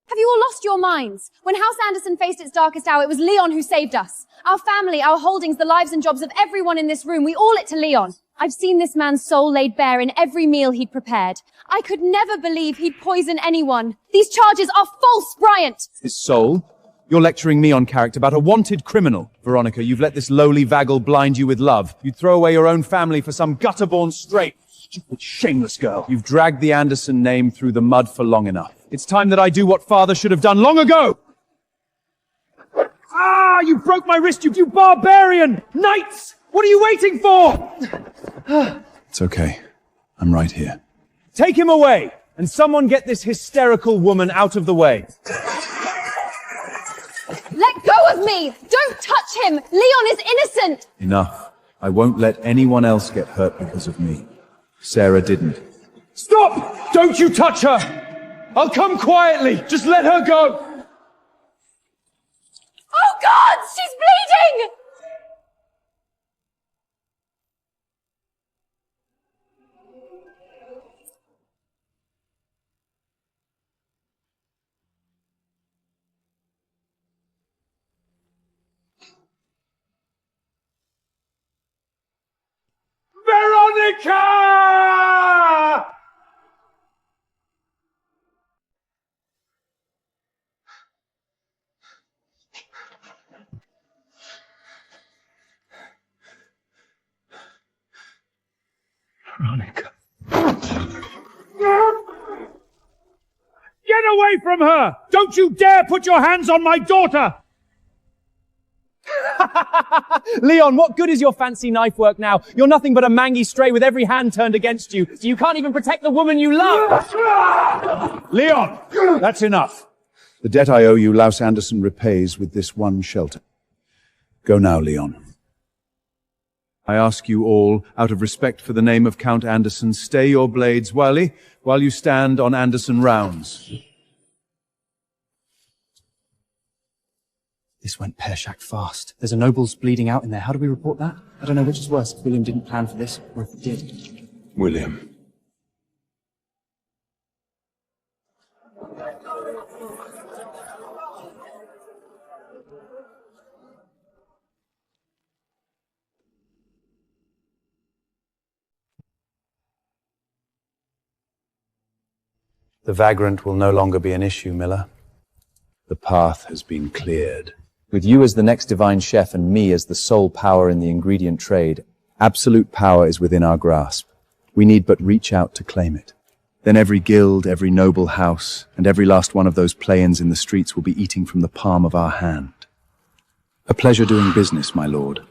Have you all lost your minds? When House Anderson faced its darkest hour, it was Leon who saved us. Our family, our holdings, the lives and jobs of everyone in this room, we owe it to Leon. I've seen this man's soul laid bare in every meal he'd prepared. I could never believe he'd poison anyone. These charges are false, Bryant! His soul? You're lecturing me on character about a wanted criminal. Veronica, you've let this lowly vaggle blind you with love. You'd throw away your own family for some gutter-born stray. Stupid, shameless girl. You've dragged the Anderson name through the mud for long enough. It's time that I do what father should have done long ago! Ah, you broke my wrist, you barbarian! Knights! What are you waiting for? It's okay. I'm right here. Take him away, and someone get this hysterical woman out of the way. Let go of me! Don't touch him! Leon is innocent! Enough. I won't let anyone else get hurt because of me. Sarah didn't. Stop! Don't you touch her! I'll come quietly. Just let her go. Oh God! She's bleeding! Veronica! Veronica. Get away from her! Don't you dare put your hands on my daughter! Leon, what good is your fancy knife work now? You're nothing but a mangy stray with every hand turned against you. So you can't even protect the woman you love. Leon! That's enough. The debt I owe you, Laus Anderson repays with this one shelter. Go now, Leon. I ask you all, out of respect for the name of Count Anderson, stay your blades, while you stand on Anderson rounds. This went pear-shacked fast. There's a noble's bleeding out in there. How do we report that? I don't know which is worse, if William didn't plan for this, or if he did. William. The vagrant will no longer be an issue, Miller. The path has been cleared. With you as the next divine chef and me as the sole power in the ingredient trade, absolute power is within our grasp. We need but reach out to claim it. Then every guild, every noble house, and every last one of those play-ins in the streets will be eating from the palm of our hand. A pleasure doing business, my lord.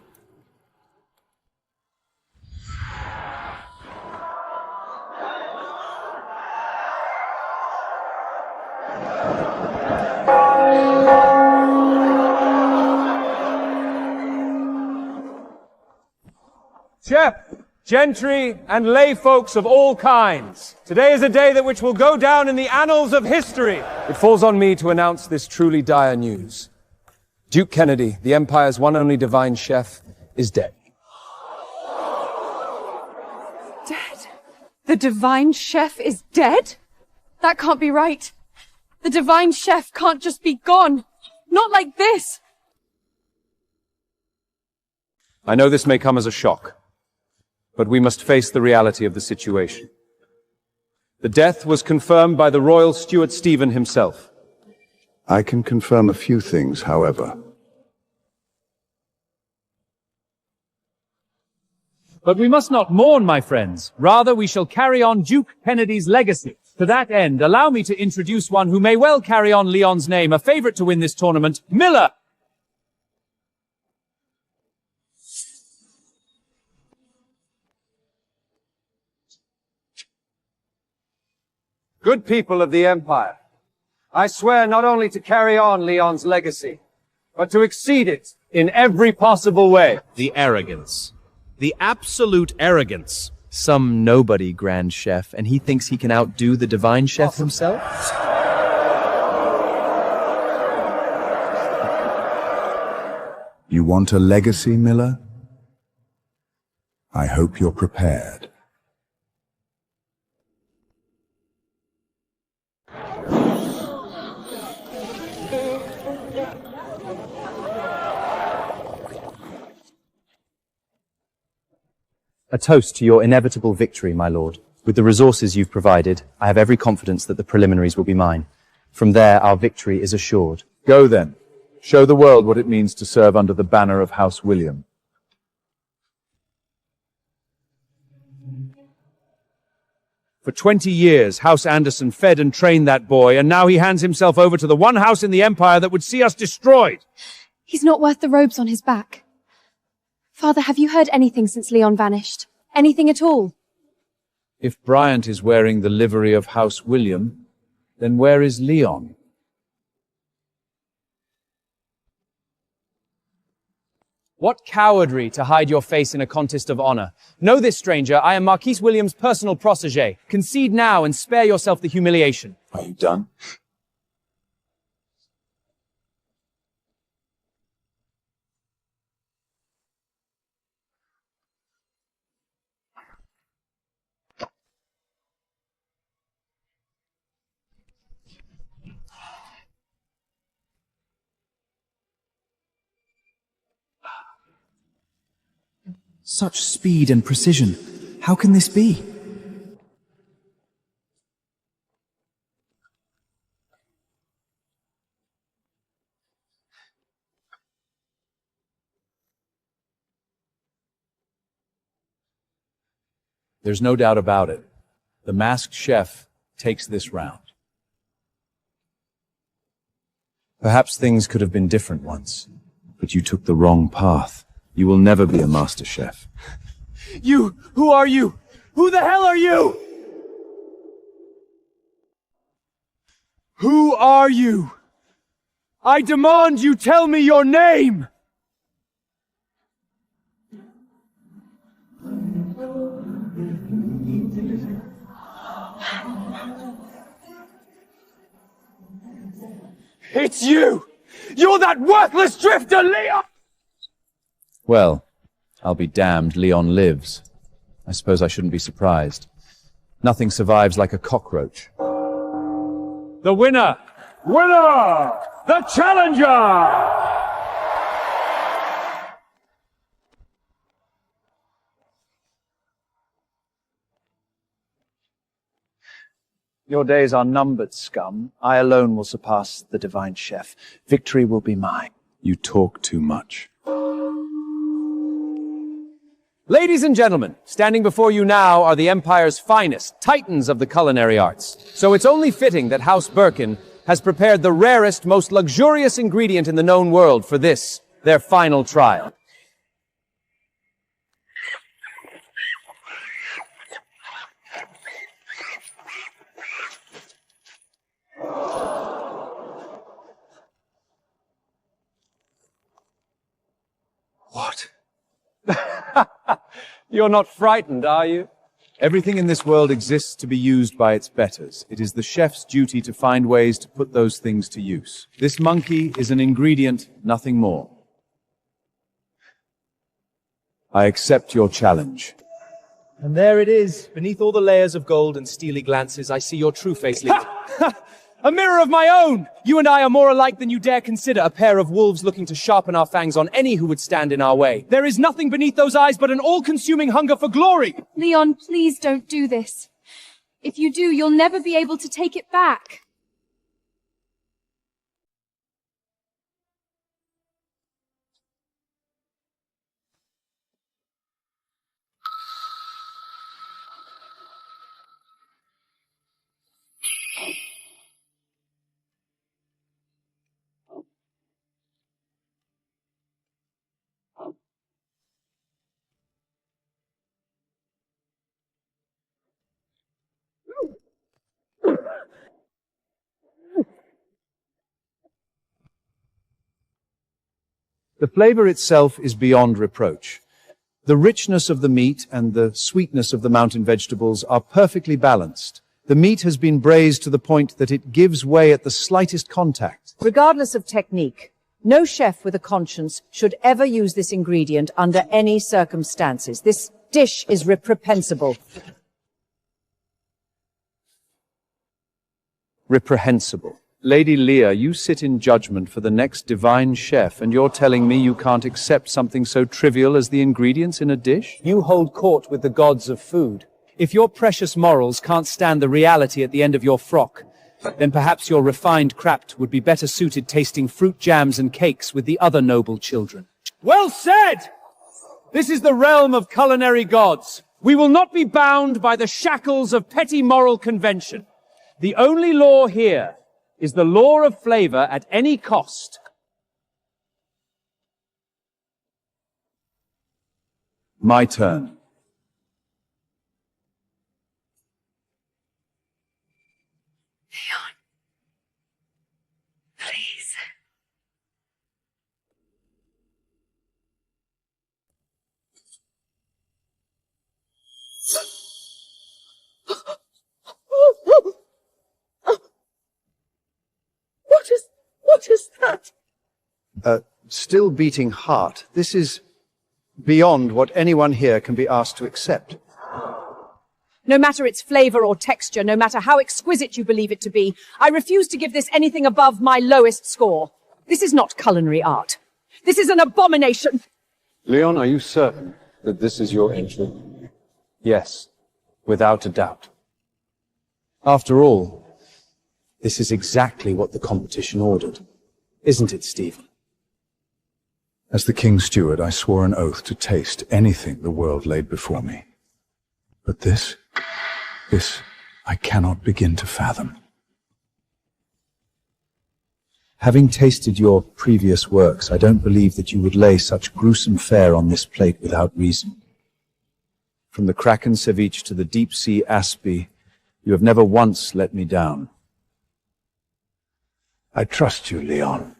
Chef, gentry, and lay folks of all kinds. Today is a day that which will go down in the annals of history. It falls on me to announce this truly dire news. Duke Kennedy, the Empire's one only divine chef, is dead. Dead? The divine chef is dead? That can't be right. The divine chef can't just be gone. Not like this. I know this may come as a shock, but we must face the reality of the situation. The death was confirmed by the royal steward Stephen himself. I can confirm a few things, however. But we must not mourn, my friends. Rather, we shall carry on Duke Kennedy's legacy. To that end, allow me to introduce one who may well carry on Leon's name, a favorite to win this tournament, Miller. Good people of the Empire, I swear not only to carry on Leon's legacy, but to exceed it in every possible way. The arrogance. The absolute arrogance. Some nobody, Grand Chef, and he thinks he can outdo the divine chef himself? You want a legacy, Miller? I hope you're prepared. A toast to your inevitable victory, my lord. With the resources you've provided, I have every confidence that the preliminaries will be mine. From there, our victory is assured. Go then. Show the world what it means to serve under the banner of House William. For 20 years, House Anderson fed and trained that boy, and now he hands himself over to the one house in the Empire that would see us destroyed. He's not worth the robes on his back. Father, have you heard anything since Leon vanished? Anything at all? If Bryant is wearing the livery of House William, then where is Leon? What cowardry to hide your face in a contest of honor. Know this, stranger, I am Marquis William's personal protégé. Concede now and spare yourself the humiliation. Are you done? Such speed and precision. How can this be? There's no doubt about it. The masked chef takes this round. Perhaps things could have been different once, but you took the wrong path. You will never be a master chef. You! Who are you? Who the hell are you? Who are you? I demand you tell me your name! It's you! You're that worthless drifter, Leon! Well, I'll be damned, Leon lives. I suppose I shouldn't be surprised. Nothing survives like a cockroach. The winner! Winner! The challenger! Your days are numbered, scum. I alone will surpass the divine chef. Victory will be mine. You talk too much. Ladies and gentlemen, standing before you now are the Empire's finest, titans of the culinary arts. So it's only fitting that House Birkin has prepared the rarest, most luxurious ingredient in the known world for this, their final trial. What? You're not frightened, are you? Everything in this world exists to be used by its betters. It is the chef's duty to find ways to put those things to use. This monkey is an ingredient, nothing more. I accept your challenge. And there it is. Beneath all the layers of gold and steely glances, I see your true face, Leon. A mirror of my own! You and I are more alike than you dare consider, a pair of wolves looking to sharpen our fangs on any who would stand in our way. There is nothing beneath those eyes but an all-consuming hunger for glory! Leon, please don't do this. If you do, you'll never be able to take it back. The flavor itself is beyond reproach. The richness of the meat and the sweetness of the mountain vegetables are perfectly balanced. The meat has been braised to the point that it gives way at the slightest contact. Regardless of technique, no chef with a conscience should ever use this ingredient under any circumstances. This dish is reprehensible. Reprehensible. Lady Leah, you sit in judgment for the next divine chef, and you're telling me you can't accept something so trivial as the ingredients in a dish? You hold court with the gods of food. If your precious morals can't stand the reality at the end of your frock, then perhaps your refined craft would be better suited tasting fruit jams and cakes with the other noble children. Well said! This is the realm of culinary gods. We will not be bound by the shackles of petty moral convention. The only law here is the law of flavor at any cost. My turn. Leon. Please. What is that? Still beating heart. This is beyond what anyone here can be asked to accept. No matter its flavor or texture, no matter how exquisite you believe it to be, I refuse to give this anything above my lowest score. This is not culinary art. This is an abomination. Leon, are you certain that this is your entry? Yes, without a doubt. After all, this is exactly what the competition ordered. Isn't it, Stephen? As the King's steward, I swore an oath to taste anything the world laid before me. But this I cannot begin to fathom. Having tasted your previous works, I don't believe that you would lay such gruesome fare on this plate without reason. From the Kraken ceviche to the deep-sea aspie, you have never once let me down. I trust you, Leon.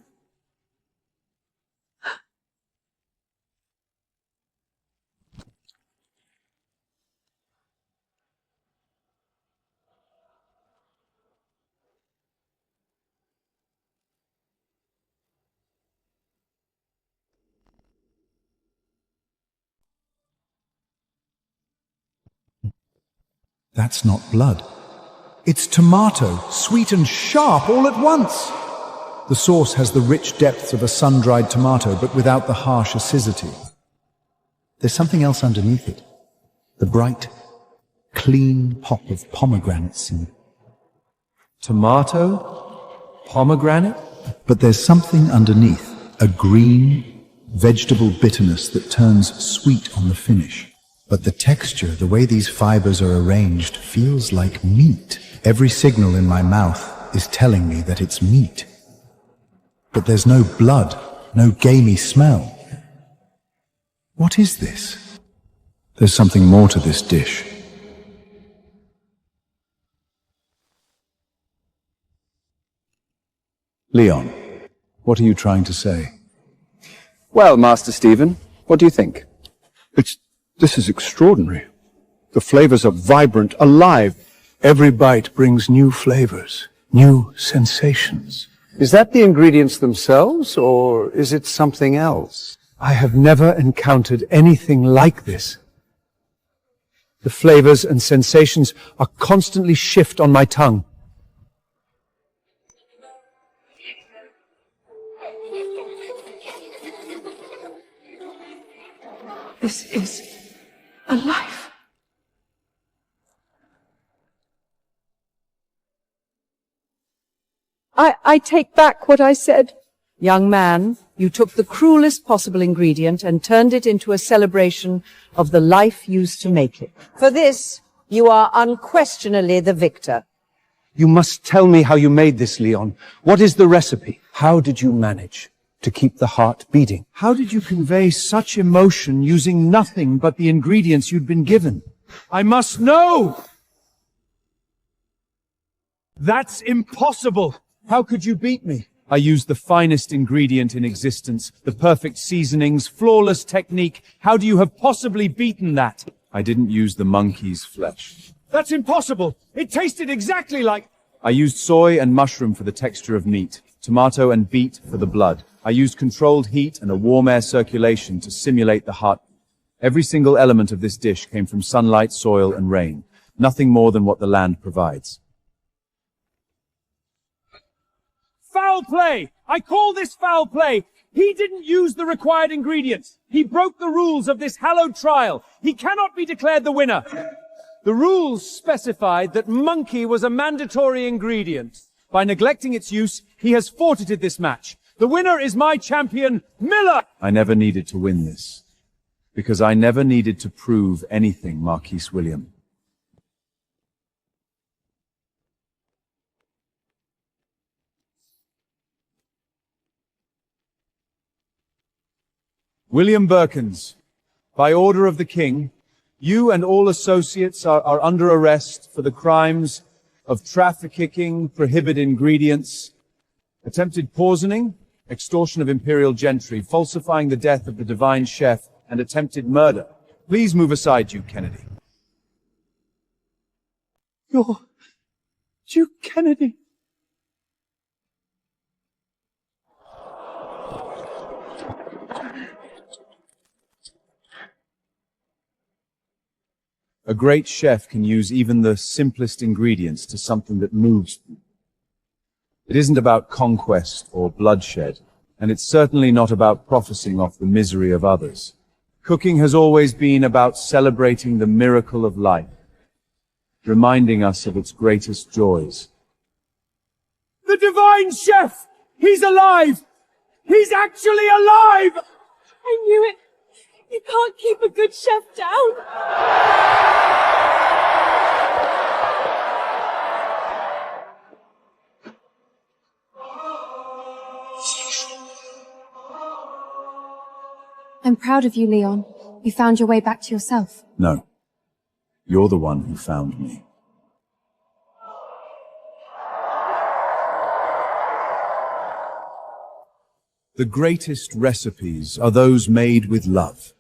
That's not blood. It's tomato, sweet and sharp all at once. The sauce has the rich depths of a sun-dried tomato, but without the harsh acidity. There's something else underneath it. The bright, clean pop of pomegranate seed. Tomato? Pomegranate? But there's something underneath, a green, vegetable bitterness that turns sweet on the finish. But the texture, the way these fibers are arranged, feels like meat. Every signal in my mouth is telling me that it's meat. But there's no blood, no gamey smell. What is this? There's something more to this dish. Leon, what are you trying to say? Well, Master Stephen, what do you think? This is extraordinary. The flavors are vibrant, alive. Every bite brings new flavors, new sensations. Is that the ingredients themselves, or is it something else? I have never encountered anything like this. The flavors and sensations are constantly shift on my tongue. This is alive. I take back what I said. Young man, you took the cruelest possible ingredient and turned it into a celebration of the life used to make it. For this, you are unquestionably the victor. You must tell me how you made this, Leon. What is the recipe? How did you manage to keep the heart beating? How did you convey such emotion using nothing but the ingredients you'd been given? I must know! That's impossible! How could you beat me? I used the finest ingredient in existence, the perfect seasonings, flawless technique. How do you have possibly beaten that? I didn't use the monkey's flesh. That's impossible! It tasted exactly like... I used soy and mushroom for the texture of meat, tomato and beet for the blood. I used controlled heat and a warm air circulation to simulate the heart. Every single element of this dish came from sunlight, soil, and rain. Nothing more than what the land provides. Foul play! I call this foul play! He didn't use the required ingredients. He broke the rules of this hallowed trial. He cannot be declared the winner. The rules specified that monkey was a mandatory ingredient. By neglecting its use, he has forfeited this match. The winner is my champion, Miller! I never needed to win this, because I never needed to prove anything, Marquis William. William Birkins, by order of the King, you and all associates are under arrest for the crimes of trafficking prohibited ingredients, attempted poisoning, extortion of imperial gentry, falsifying the death of the divine chef, and attempted murder. Please move aside, Duke Kennedy. You're Duke Kennedy. A great chef can use even the simplest ingredients to something that moves them. It isn't about conquest or bloodshed, and it's certainly not about profiting off the misery of others. Cooking has always been about celebrating the miracle of life, reminding us of its greatest joys. The divine chef! He's alive! He's actually alive! I knew it. You can't keep a good chef down. I'm proud of you, Leon. You found your way back to yourself. No. You're the one who found me. The greatest recipes are those made with love.